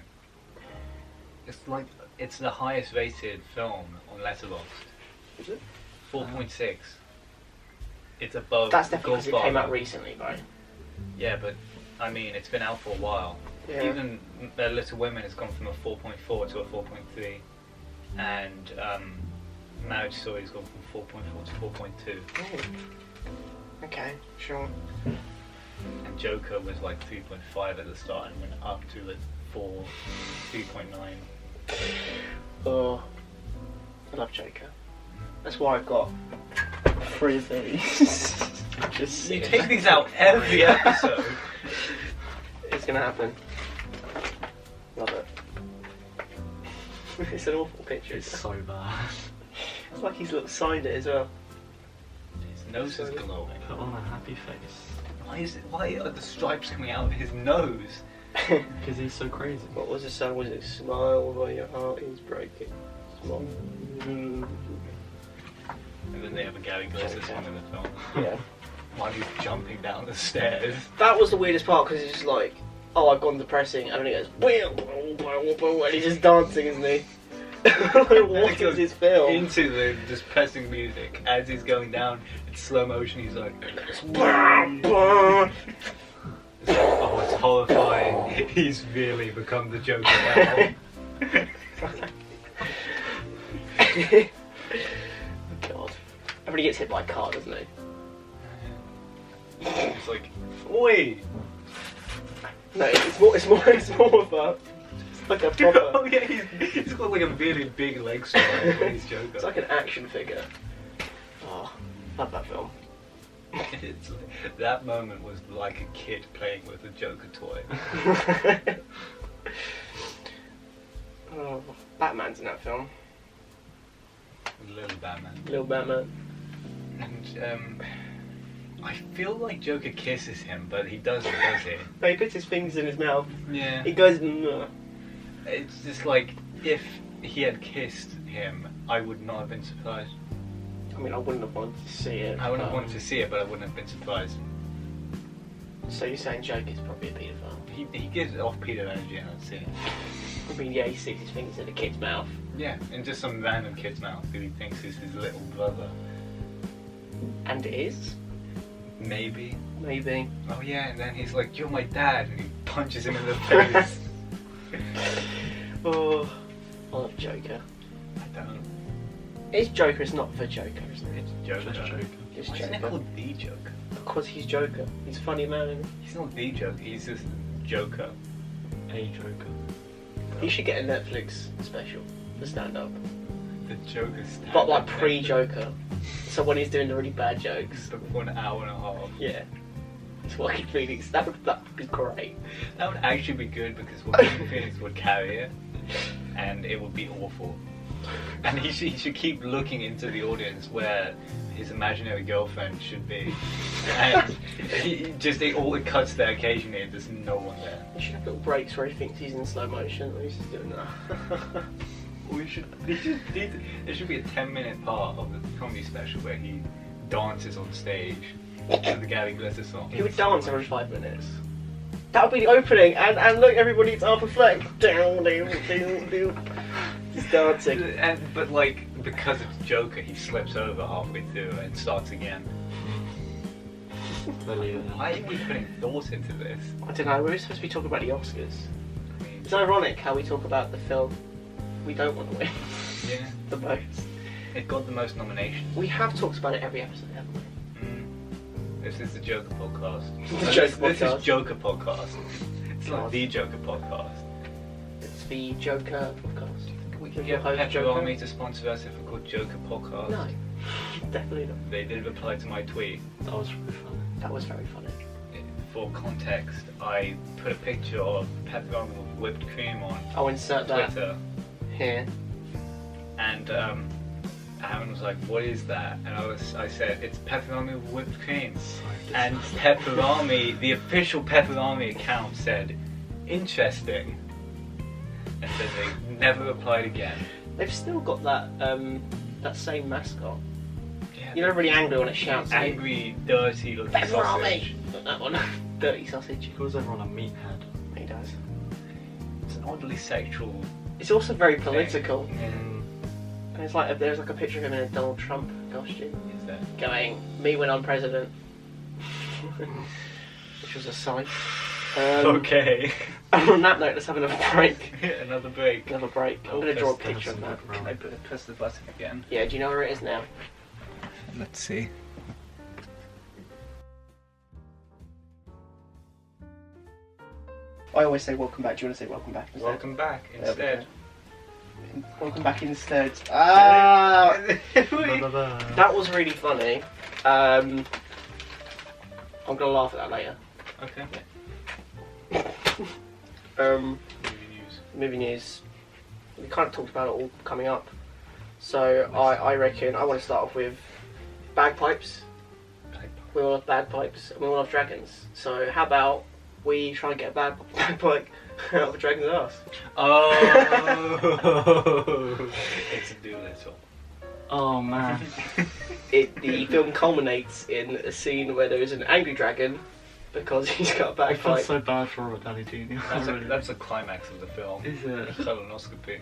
It's the highest rated film on Letterboxd. Is it? 4.6. It's above That's definitely because it came Godfather. out recently, right? Yeah, but I mean, it's been out for a while. Yeah. Even Little Women has gone from a 4.4 to a 4.3, and Marriage Story has gone from 4.4 to 4.2, Okay, sure. and Joker was like 3.5 at the start and went up to a 4, 3.9. Oh, I love Joker. That's why I've got 3 of these. Just You sitting. take these out every episode. It's gonna happen. Love it. It's an awful picture. It's so bad. It's like he's signed it as well. His nose is glowing. Put on a happy face. Why are the stripes coming out of his nose? Because he's so crazy. What was the song? Was it Smile While Your Heart Is Breaking? Smile. And then they have a Gary Glitter song in the film. Yeah. While he's jumping down the stairs. That was the weirdest part because it's just like, oh, I've gone depressing, and then he goes, and he's just dancing, isn't he? What is this film? Into the depressing music as he's going down. It's slow motion. He's like, oh, it's horrifying. He's really become the Joker now. God. Everybody gets hit by a car, doesn't he? It's like, oi! No, it's more of a. It's like a Oh proper. yeah, he's got like a really big leg strike when he's Joker. It's like an action figure. Oh, love that film. It's, that moment was like a kid playing with a Joker toy. Oh, Batman's in that film. Little Batman. Little Batman. And I feel like Joker kisses him, but he doesn't, does he? No, he puts his fingers in his mouth. Yeah. He goes, "Mwah." It's just like, if he had kissed him, I would not have been surprised. I mean, I wouldn't have wanted to see it. I wouldn't have wanted to see it, but I wouldn't have been surprised. So you're saying Joker's probably a paedophile? He gives off Peter energy, and I'd see it. I mean, yeah, he sticks his fingers in a kid's mouth. Yeah, in just some random kid's mouth who he thinks is his little brother. And it is? Maybe. Maybe. Oh yeah, and then he's like, "You're my dad," and he punches him in the face. Oh, I love Joker. I don't. It's Joker, it's not the Joker, isn't it? It's Joker. Just Joker. It's Why isn't it Joker. called the Joker? Because he's Joker. He's a funny man, isn't He's not the Joker. He's just Joker. A Joker. he? He should get a Netflix special for stand-up. The Joker stand. But like pre-Joker. So when he's doing the really bad jokes. But for an hour and a half. Yeah. It's Joaquin Phoenix. That would be great. That would actually be good because Joaquin Phoenix would carry it, and it would be awful. And he should keep looking into the audience where his imaginary girlfriend should be, and it cuts there occasionally, and there's no one there. He should have little breaks where he thinks he's in slow motion and he's just doing that. There should be a 10-minute part of the comedy special where he dances on stage to the Gary Glitter song. He would dance every 5 minutes. That would be the opening, and look, everybody, it's Arthur Fleck. Down, down, down, down. He's dancing. But like, because it's Joker, he slips over halfway through and starts again. Believe it. Why are we putting thought into this? I don't know, we're supposed to be talking about the Oscars. It's ironic how we talk about the film we don't want to win Yeah. the most. It got the most nominations. We have talked about it every episode, haven't we? This is the Joker podcast. This is Joker podcast. It's God. not the Joker podcast. It's the Joker podcast. We can With get your host, Joker? Pepperoni to sponsor us if we're called Joker podcast. No, definitely not. They did reply to my tweet. That was really funny. That was very funny. For context, I put a picture of pepperoni with whipped cream on I'll insert that Twitter, here. and Aaron was like, "What is that?" And I said, "It's pepperoni with whipped cream." And Pepperami, the official Pepperami account said, "Interesting," and said they never replied again. They've still got that that same mascot. Yeah, You know, really angry when it shouts at you. angry, dirty looking sausage. Pepperami! Not that one. Dirty sausage. He calls everyone a meathead. He does. It's an oddly sexual. It's also very political. thing. And it's like there's like a picture of him in a Donald Trump costume, Is that? going, "Me when I'm president," which was a sight. Okay. And on that note, let's have another break. Another break. Another break. I'm Oh, going to draw a press picture of that. some Can I press the button again? Yeah, do you know where it is now? Let's see. I always say welcome back. Do you want to say welcome back instead? Welcome back There we instead. go. Welcome back instead. Ah! That That was really funny. I'm going to laugh at that later. Okay. Um, Movie news. movie news. We kind of talked about it all coming up. So I reckon I want to start off with bagpipes. We all have bagpipes and we all have dragons. So how about we try and get a bagpipe out of a dragon's ass? Oh, it's Doolittle. Oh man. The film culminates in a scene where there is an angry dragon because he's got a I feel bagpipe. so bad for Robert Downey Jr. That's the climax of the film. Is it? Colonoscopy.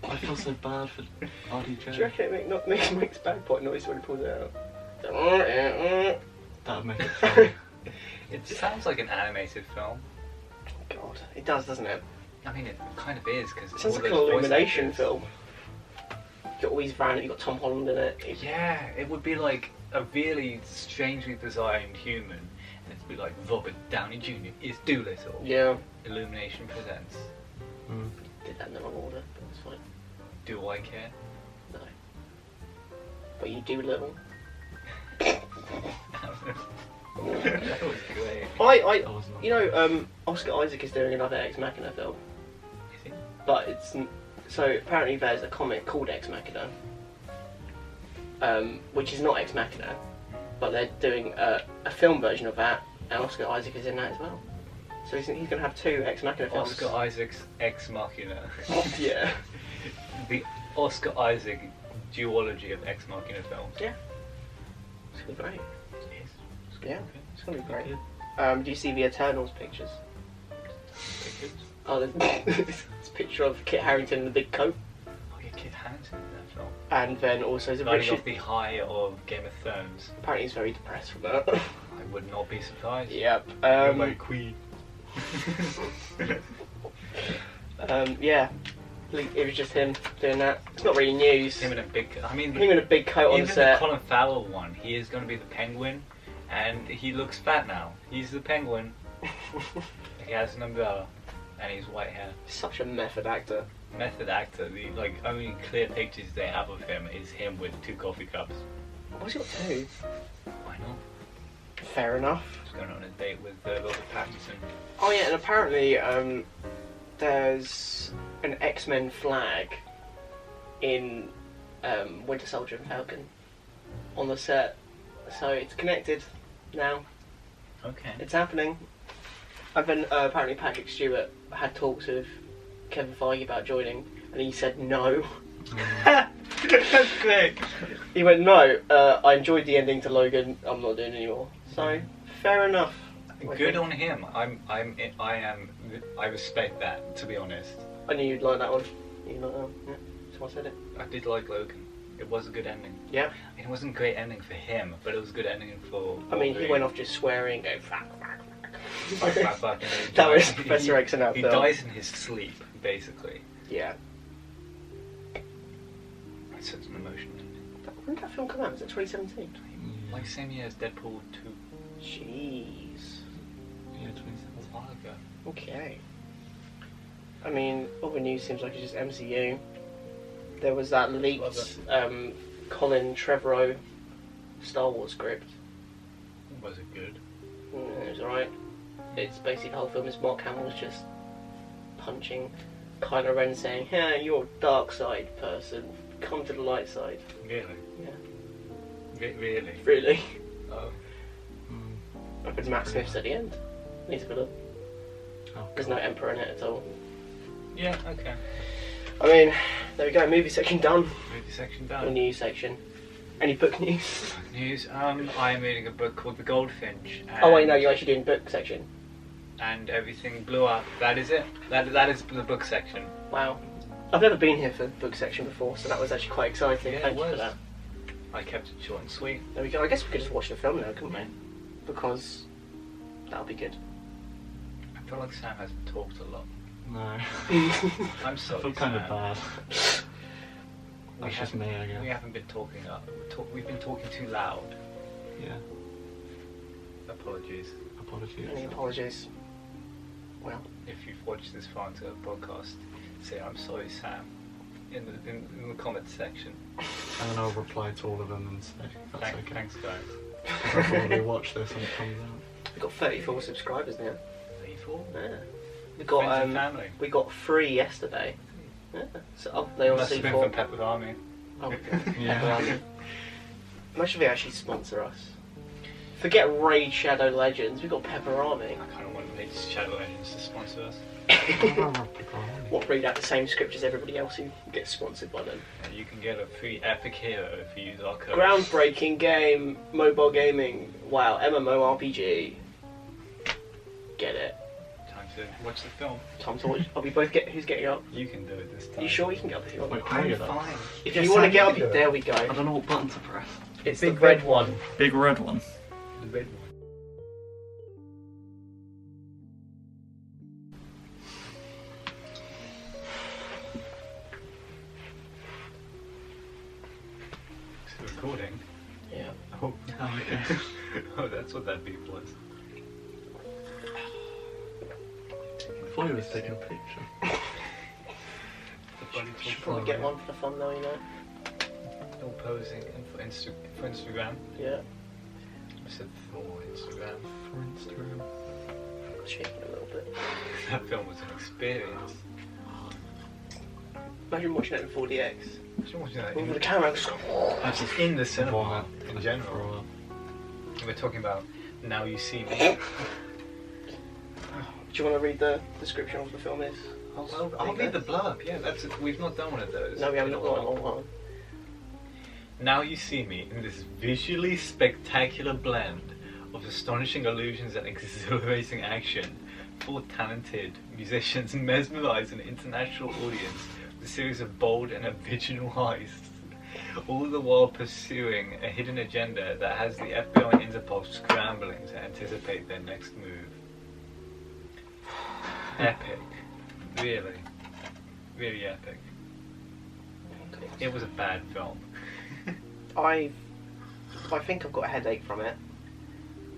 I feel so bad for RDJ. Do you reckon it makes bagpipe noise when he pulls it out? That would make it funny. It sounds like an animated film. God, it does, doesn't it? I mean, it kind of is because It sounds like an illumination film. You got all these random. You got Tom Holland in it. Yeah, it would be like a really strangely designed human, and it'd be like Robert Downey Jr. is Doolittle. Yeah, Illumination presents. Mm. did that in the wrong order, but it's fine. Do I care? No, but you do little. That was great. I, That was not. you know, Oscar Isaac is doing another Ex Machina film, Is it? but it's so apparently there's a comic called Ex Machina, which is not Ex Machina, but they're doing a film version of that, and Oscar Isaac is in that as well. So he's going to have two Ex Machina films. Oscar Isaac's Ex Machina. Yeah. The Oscar Isaac duology of Ex Machina films. Yeah. It's going to be great. It is. Yeah, it's going to be great. Good. Do you see the Eternals pictures? Pretty good. Oh, there's this picture of Kit Harington in the big coat, Oh yeah, Kit Harington in that film. and then also there's a Riding Richard. off the high of Game of Thrones. Apparently, he's very depressed from that. I would not be surprised. Yep. You're my queen. Yeah. It was just him doing that. It's not really news. Him in a big. I mean, Him in a big coat on even the set. Colin Farrell one, he is going to be the Penguin, and he looks fat now. He's the Penguin. He has an umbrella, and he's white hair. Such a method actor. Method actor. The only clear pictures they have of him is him with 2 coffee cups. What's he got two? Why not? Fair enough. He's going on a date with Robert Pattinson. Oh yeah, and apparently there's an X-Men flag in Winter Soldier and Falcon on the set, so it's connected now. Okay. It's happening. And then apparently Patrick Stewart had talks with Kevin Feige about joining, and he said no. That's great. He went, no, I enjoyed the ending to Logan, I'm not doing it anymore. So, fair enough. Good on him. I respect that, to be honest. I knew you'd like that one. You like that one? Yeah, that's why I said it. I did like Logan. It was a good ending. Yeah. I mean, it wasn't a great ending for him, but it was a good ending for I mean, he Wolverine. went off just swearing, going, fuck, fuck, fuck. That was Professor X in that He film. dies in his sleep, basically. Yeah. It's such an emotional. When did that film come out? Was it 2017? Like same year as Deadpool 2. Jeez. Yeah, 27. That's a while ago. Okay. I mean, all the news seems like it's just MCU. There was that leaked Colin Trevorrow Star Wars script. Was it good? It was alright. It's basically the whole film is Mark Hamill's just punching Kylo Ren saying, "Hey, you're a dark side person. Come to the light side." Really? Yeah. Really? Really? Oh. Up with Matt Smith's at the end. Needs a bit of. Oh, There's no Emperor in it at all. Yeah, okay. I mean, there we go. Movie section done. Movie section The done. news section. Any book news? News. I am reading a book called The Goldfinch. And, Oh wait, no, you're actually doing book section. And everything blew up. That is it. That is the book section. Wow. I've never been here for book section before, so that was actually quite exciting. Yeah, Thank it you for was. that. I kept it short and sweet. There we go. I guess we could just watch the film now, couldn't we? Because that'll be good. I feel like Sam hasn't talked a lot. No. I'm I sorry, feel kind Sam. of bad. We That's just me, I guess. We haven't been talking up. We've been talking too loud. Yeah. Apologies. Apologies. Any apologies? Well, If you've watched this far into the podcast, say I'm sorry, Sam, in the comments section. And then I'll reply to all of them and say that's okay. Thanks, guys. I'll probably watch this when it comes out. we've got 34 subscribers now. 34. Yeah. We Friends got and family. we got 3 yesterday. Yeah. So they all Must see have been 4. from Pepper Army. Oh, Yeah. Imagine if they actually sponsor us. Forget Raid Shadow Legends. We've got Pepper Army. I kind of want these Shadow Legends to sponsor us. What, read out the same script as everybody else who gets sponsored by them? And you can get a free epic hero if you use our code. Groundbreaking game, mobile gaming. Wow, MMORPG. Get it. Time to watch the film. Time to watch. Are we both get? Who's getting up? You can do it this time. Are you sure you can get up if you want? Wait, I'm Wait, fine. If Yes, you want to I get can up, do it. there we I go. don't know what button to press. It's Big the red red one. Big red one. The red one. It's recording. Yeah. Oh, Oh, okay. oh, that's what that beep was. I thought he was taking a picture. The bloody Should probably get one for the fun though, you know. All posing and for Instagram. Yeah. I said for Instagram. For Instagram. Shaking a little bit. That film was an experience. Imagine watching it in 4DX. Imagine watching that With the camera. just in the cinema Vomit. in general. Throw up. We're talking about Now You See Me. Do you want to read the description of what the film is? I'll read the blurb. Yeah, that's it. We've not done one of those. No, we haven't in a got one while. in a long time. Now you see me in this visually spectacular blend of astonishing illusions and exhilarating action. 4 talented musicians mesmerize an international audience with a series of bold and original heists, all the while pursuing a hidden agenda that has the FBI and Interpol scrambling to anticipate their next move. Epic. Really. Really epic. It was a bad film. I think I've got a headache from it.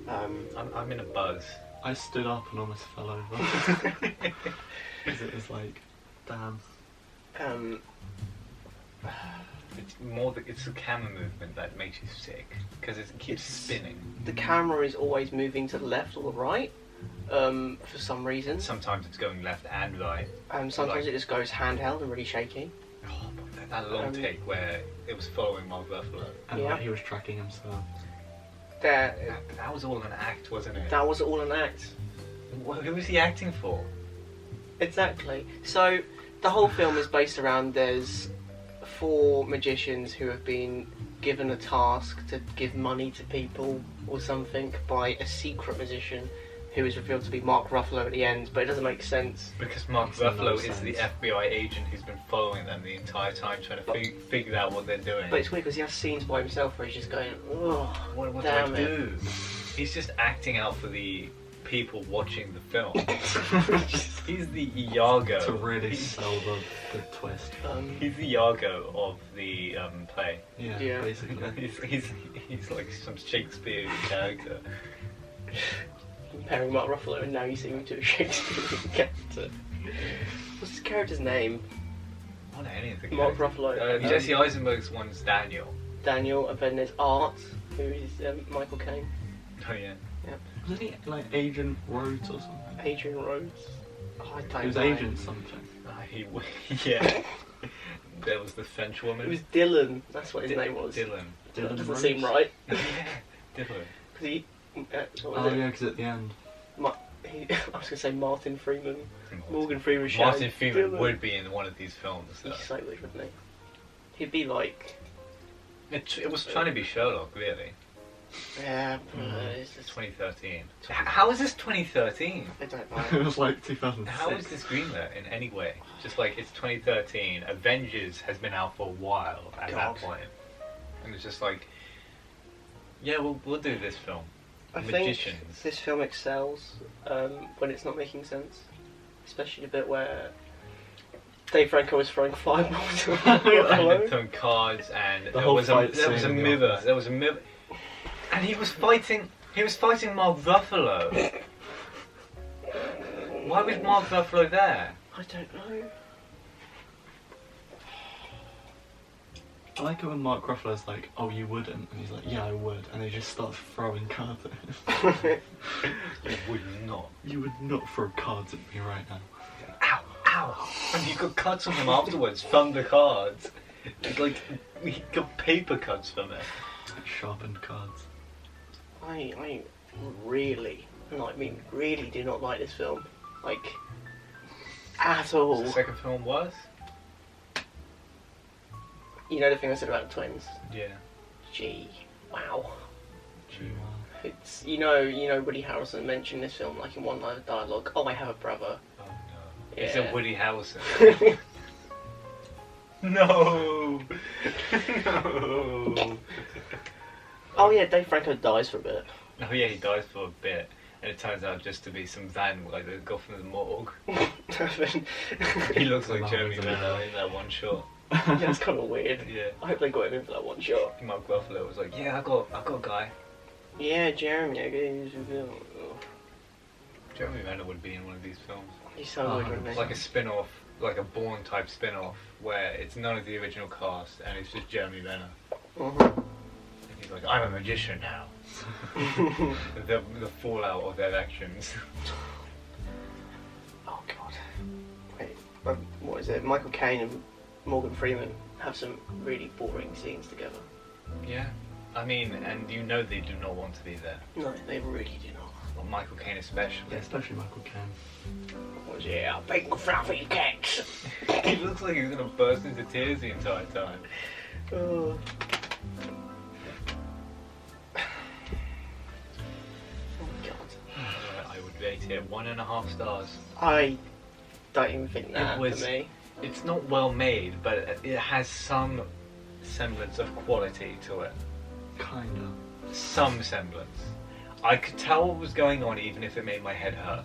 I'm in a buzz. I stood up and almost fell over. Because it was like, damn. It's the camera movement that makes you sick because it keeps spinning. The camera is always moving to the left or the right, for some reason. Sometimes it's going left and right. Sometimes it just goes handheld and really shaky. Oh, but that long take where it was following Mark Ruffalo. And Yeah. like, he was tracking himself. That was all an act, wasn't it? That was all an act. Who was he acting for? Exactly. So the whole film is based around there's 4 magicians who have been given a task to give money to people or something by a secret magician who is revealed to be Mark Ruffalo at the end, but it doesn't make sense. Because Mark Makes no Ruffalo is sense. the FBI agent who's been following them the entire time, trying to figure out what they're doing. But it's weird because he has scenes by himself where he's just going, oh, What do damn I it. do? He's just acting out for the people watching the film. He's the Iago. To really sell the twist. He's the Iago of the play. Yeah, Yeah. basically. He's like some Shakespeare character. Comparing Mark Ruffalo, and now you see him to a Shakespearean character. What's his character's name? I don't know any of the Mark characters. Ruffalo. Jesse Eisenberg's one's Daniel. Daniel, and then there's Art, who is Michael Caine. Oh yeah. Wasn't he like Agent Rhodes or something? Adrian Rhodes. Oh, I don't He was know. Agent something. Yeah. There was the French It woman. was Dylan, that's what his name was. Dylan. That Dylan doesn't Rhodes? seem right. Yeah. Dylan. Because he. What Oh was yeah, because at the end. I was going to say Martin Freeman. Morgan Freeman. Martin Freeman Dylan. would be in one of these films. Though. He's so weird, wouldn't he? He'd be like. It was trying to be Sherlock, really. Yeah, It's 2013. How is this 2013? I don't It know. was like 2006. How is this greenlit in any way? Just like it's 2013. Avengers has been out for a while at God. that point, and it's just like, yeah, we'll do this film. I Magicians. think this film excels when it's not making sense. Especially the bit where Dave Franco was throwing fireballs at And Ruffalo. throwing cards, and The there whole was fight there was a scene in the mirror. office. There was a mirror, and he was fighting. He was fighting Mark Ruffalo. Why was Mark Ruffalo there? I don't know. I like it when Mark Ruffalo's like, "Oh, you wouldn't," and he's like, "Yeah, I would," and he just starts throwing cards at him. You would not. You would not throw cards at me right now. Ow, ow! And you got cuts on him afterwards from the cards. It's like we got paper cuts from it. Like sharpened cards. I really, and I mean really, do not like this film. Like, at all. Was the second film worse? You know the thing I said about the twins? Yeah. Gee, wow. Gee, wow. It's you know Woody Harrelson mentioned this film like in one line of dialogue. Oh, I have a brother. Oh no. Yeah. Is it Woody Harrelson? No. No. Oh yeah, Dave Franco dies for a bit. Oh yeah, he dies for a bit, and it turns out just to be some van like they got from the morgue. He looks like Jeremy Renner in that one shot. Yeah, it's kind of weird. Yeah. I hope they got him in for that one shot. Mark Ruffalo was like, yeah, I got a guy. Yeah, Jeremy. I guess Jeremy Renner would be in one of these films. he's so Oh, good, wouldn't he? Like a spin-off, like a Bourne type spin-off, where it's none of the original cast and it's just Jeremy Renner. Mhm. And he's like, I'm a magician now. the fallout of their actions. Oh god. Wait, what is it? Michael Caine and Morgan Freeman have some really boring scenes together. Yeah. I mean, and you know they do not want to be there. No, they really do not. Well, Michael Caine especially. Yeah, especially Michael Caine. What was it? Big fluffy cakes. He looks like he's gonna burst into tears the entire time. Oh. Oh god. I would rate it 1.5 stars. I don't even think that It was- for me. It's not well made, but it has some semblance of quality to it. Kinda. Some semblance. I could tell what was going on even if it made my head hurt.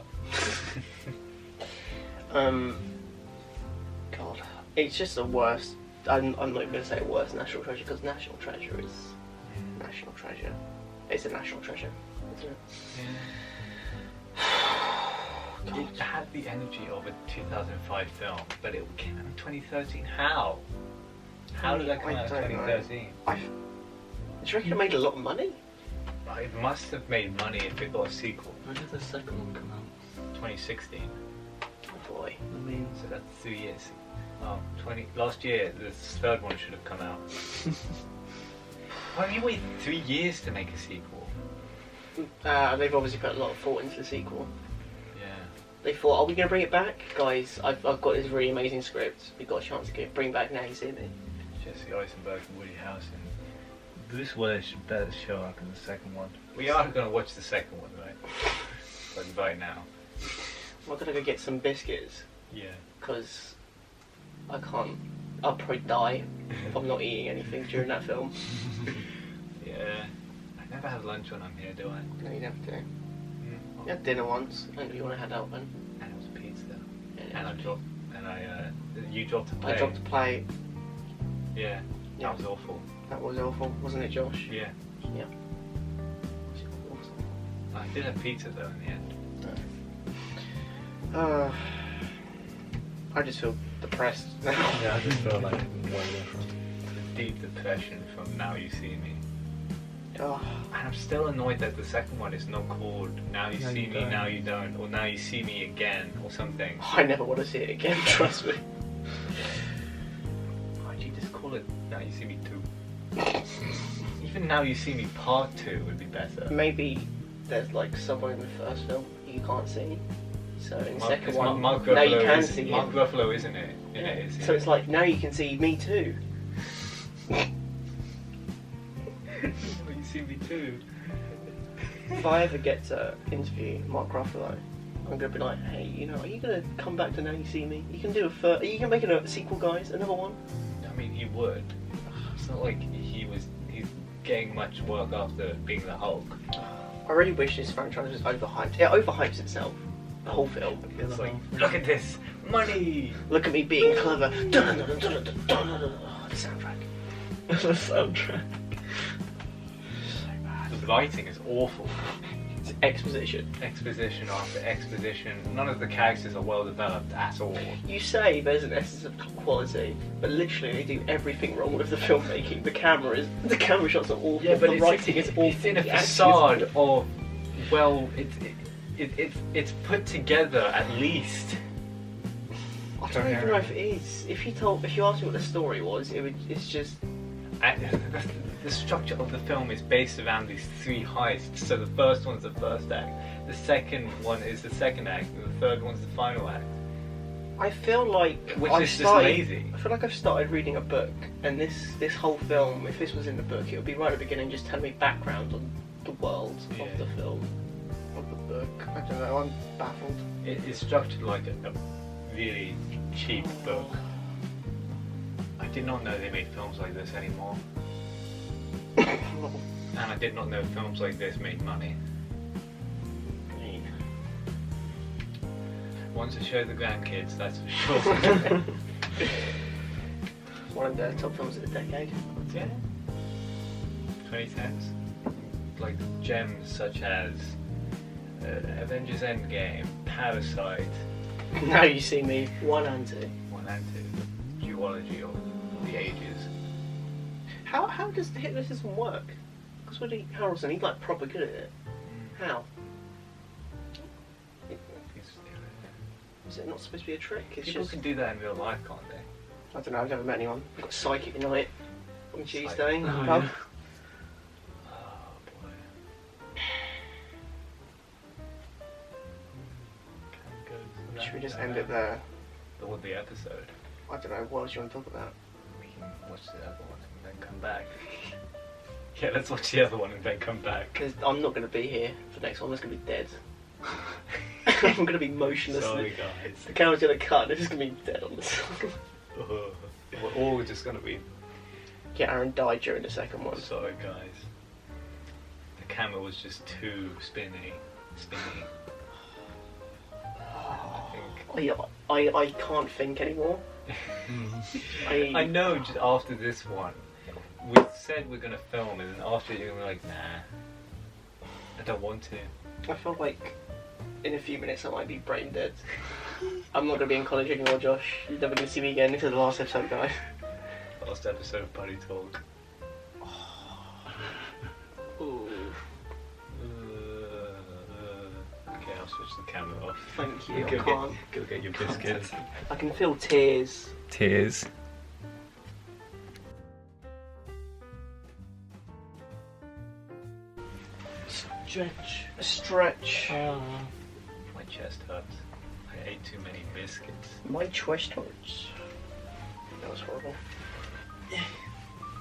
God, it's just the worst. I'm not even going to say worst National Treasure because National Treasure is National Treasure. It's a national treasure, isn't it? It had the energy of a 2005 film, but it came out in 2013. How? How did that come I out in don't know. 2013? Do you reckon it made a lot of money? It must have made money if it got a sequel. When did the second one come out? 2016. Oh boy. I mean, So that's 3 years. Last year, the third one should have come out. Why have you waited 3 years to make a sequel? They've obviously put a lot of thought into the sequel. Yeah. They thought, are we going to bring it back? Guys, I've got this really amazing script. We've got a chance to bring back Now You See Me. Jesse Eisenberg and Woody Harrelson. Bruce Willis should better show up in the second one. We are going to watch the second one, right? Like right now. I'm going to go get some biscuits Yeah. because I can't. I'll probably die if I'm not eating anything during that film. Yeah. I never have lunch when I'm here, do I? No, you don't have to. Well, You had dinner once. I think you want to head out then. And it was pizza. Yeah, And I dropped. You dropped a plate. I dropped a plate. Yeah. Yeah. That was awful. That was awful, wasn't it, Josh? Yeah. Yeah. I did have pizza though in the end. I just feel depressed now. Yeah, I just feel like way different. Deep depression from Now You See Me. Oh, And I'm still annoyed that the second one is not called Now You Now See You Me, Don't. Now You Don't, or Now You See Me Again, or something. I never want to see it again, trust me. Why'd you just call it Now You See Me 2? Even Now You See Me Part 2 would be better. Maybe there's like someone in the first film you can't see. So in the second it's one, Mark now you Ruffalo can is- see Mark him. Ruffalo, isn't it? In Yeah. it, is So it's like, now you can see me too. You See Me Too. If I ever get to interview Mark Ruffalo, I'm going to be like, hey, you know, are you going to come back to Now You See Me? You can do are you going to make a sequel, guys? Another one? I mean, he would. It's not like he's getting much work after being the Hulk. I really wish this franchise was overhyped. It overhypes itself. The whole film. It's like, look at this, money! Look at me being clever. The soundtrack. The soundtrack. The writing is awful. It's exposition. Exposition after exposition. None of the characters are well developed at all. You say there's an essence of quality, but literally they do everything wrong with the filmmaking. The camera shots are awful. The writing is awful. It's in a the acting is facade awful. of, well, it's put together at least. I don't even know if it is. If you asked me what the story was, it's just. And the structure of the film is based around these three heists. So the first one's the first act, the second one is the second act, and the third one's the final act. I feel like Which I've is just started, lazy. I feel like I've started reading a book, and this whole film, if this was in the book, it would be right at the beginning, just telling me background on the world Yeah. of the film, of the book. I don't know. I'm baffled. It's structured like a really cheap book. I did not know they made films like this anymore. And I did not know films like this made money. Once to show the grandkids, that's for sure. One of the top films of the decade. Yeah. 2010s. Like gems such as Avengers Endgame, Parasite, Now You See Me, 1 and 2. 1 and 2, Duology of the Ages. How does the hypnotism work? Because Woody Harrelson, he's like proper good at it. How? Is it not supposed to be a trick? It's People just. can do that in real life, can't they? I don't know, I've never met anyone. I've got psychic night on Tuesday. Psychic. Oh, Pub. yeah. Oh boy. Should we just end it there? Or the episode. I don't know, what else do you want to talk about? We can watch the other one and then come back. Yeah, let's watch the other one and then come back. Because I'm not going to be here for the next one, I'm just going to be dead. I'm going to be motionless. Sorry guys. The camera's going to cut and it's just going to be dead on the side. We're all just gonna be Yeah, Aaron died during the second one. sorry guys. The camera was just too spinny. I can't think anymore. I know just after this one, we said we're gonna film and then after it you're gonna be like, nah, I don't want to. I feel like in a few minutes I might be brain dead. I'm not going to be in college anymore, Josh. You're never going to see me again. This is the last episode, guys. Last episode of Buddy Talk. Ooh, Okay, I'll switch the camera off. thank you. I Go can't. Go get your biscuits. I can feel tears. Tears. Stretch. My chest hurts. I ate too many biscuits. My chest hurts. That was horrible.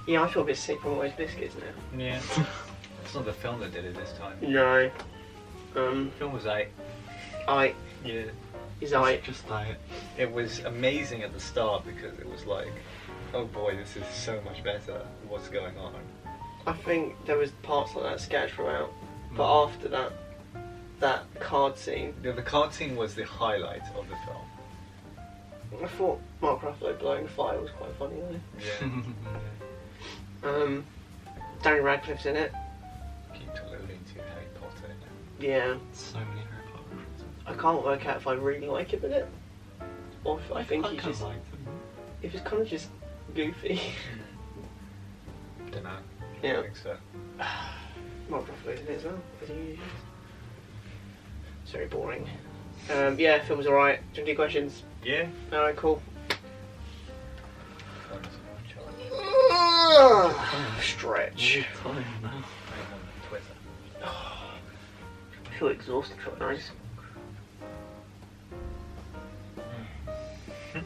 Yeah, I feel a bit sick from all those biscuits now. Yeah. It's not the film that did it this time. No. The film was I. yeah. Is I. Just diet. It was amazing at the start because it was like, oh boy, this is so much better. What's going on? I think there was parts like that scattered throughout, but after that, that card scene. The card scene was the highlight of the film. I thought Mark Ruffalo blowing the fire was quite funny though. Danny Radcliffe's in it. Keep alluding to Harry Potter. Yeah. So many Harry Potter references. I can't work out if I really like him in it, or if I think I he's kind just, of liked him. if it's kind of just goofy. Don't know. Yeah. I think so. Mark Ruffalo's in it as well. It's very boring. Yeah, film's alright. Do you have any questions? Yeah. Alright, cool. Stretch. All the time now. I'm on Twitter. I feel exhausted for nice. We've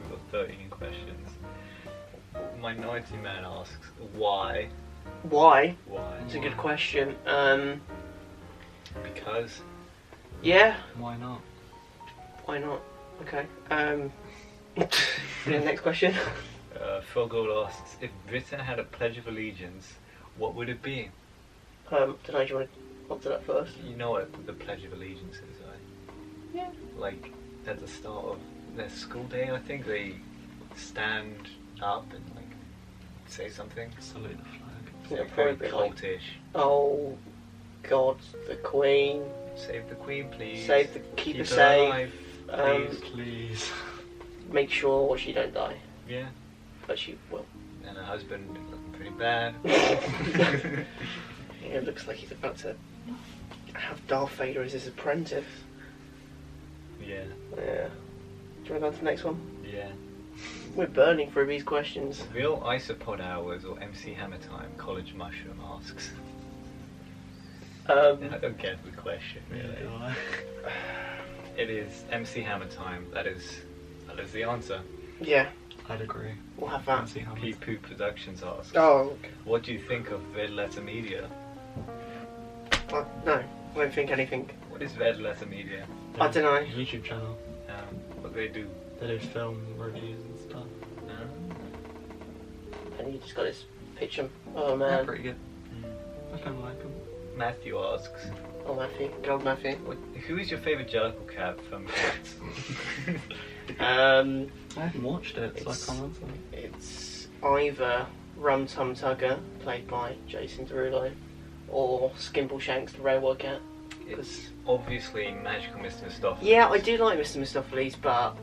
got 13 questions. Minority Man asks, why? Why? Why? It's a good question. Because? Yeah. Why not? Why not? Okay. Yeah, next question. Phil Gold asks, if Britain had a Pledge of Allegiance, what would it be? Don't know, do you want to answer that first? You know what the Pledge of Allegiance is, right? Yeah. Like, at the start of their school day, I think, they stand up and, like, say something. Salute the flag. Yeah, Very probably like, cultish. oh, God, the Queen. Save the Queen, please. Save the keep her her safe. alive, Please. Make sure she don't die, Yeah. but she will. And her husband looking pretty bad. Yeah, it looks like he's about to have Darth Vader as his apprentice. Yeah. Yeah. Do you want to go on to the next one? Yeah. We're burning through these questions. Real isopod hours or MC Hammer time? College Mushroom asks. I don't get the question really. It is MC Hammer time. That is the answer. Yeah, I'd agree. we'll have that. Fancy how P Poo Productions asks. Oh, okay. What do you think of Red Letter Media? No, I don't think anything. What is Red Letter Media? I don't know. YouTube channel. What they do? They do film reviews and stuff. And you just got this picture. Oh They're man. pretty good. I kind of like them. Matthew asks, Oh Matthew. Go on, Matthew. who is your favourite Jellicle cat from Cats? I haven't watched it, so I It's- can't answer. It's either Rum Tum Tugger, played by Jason Derulo, or Skimbleshanks, the railway cat. It's obviously Magical Mr. Mistopheles. Yeah, I do like Mr. Mistopheles, but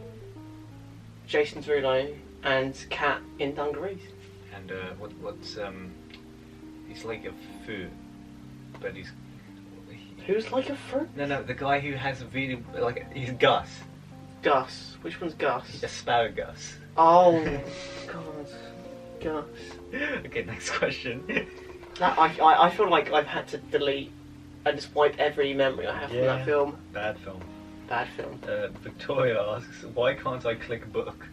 Jason Derulo and Cat in dungarees. And what's he's like a foo, but he's Who's like a fruit? no, the guy who has a really he's Gus, Gus. Which one's Gus? Asparagus. Oh, God. Gus. Okay, next question. That, I feel like I've had to delete and just wipe every memory I have from Yeah. that film. Bad film. Bad film. Victoria asks, why can't I click book?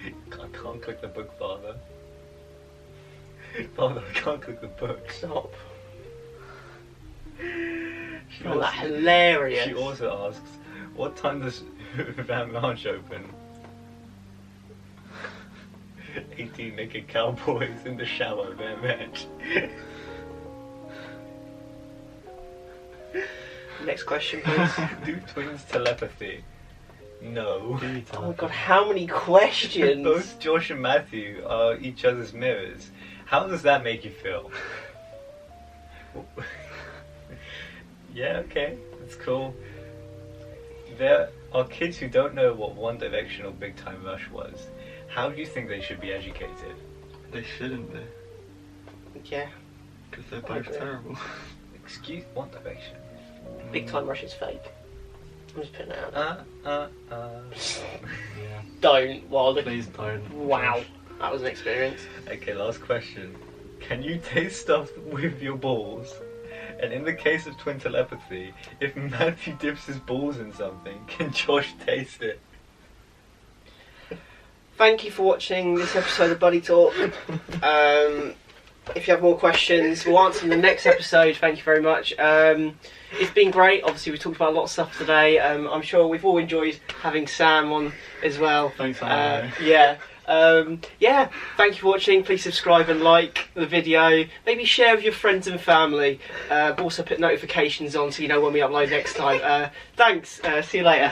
I can't click the book, Father. Father, I can't click the book. Stop. She Oh, that's hilarious. She also asks, what time does Van Lounge open? 18 naked cowboys in the shower, their match. Next question, please. Do twins telepathy? No. Oh my God, how many questions? Both Josh and Matthew are each other's mirrors. How does that make you feel? Yeah, okay, that's cool. There are kids who don't know what One Direction or Big Time Rush was. How do you think they should be educated? They shouldn't be, Yeah, because they're both agree. terrible. Excuse One Direction. Big Time Rush is fake. I'm just putting it out. Yeah. Don't. Well, look. Please don't. Wow, Josh. that was an experience. Okay, last question. Can you taste stuff with your balls? And in the case of twin telepathy, if Matthew dips his balls in something, can Josh taste it? Thank you for watching this episode of Buddy Talk. If you have more questions, we'll answer in the next episode. Thank you very much. It's been great. Obviously, we talked about a lot of stuff today. I'm sure we've all enjoyed having Sam on as well. Thanks for having me. Yeah. Yeah, thank you for watching. Please subscribe and like the video. Maybe share with your friends and family. Also put notifications on so you know when we upload next time. Thanks. See you later.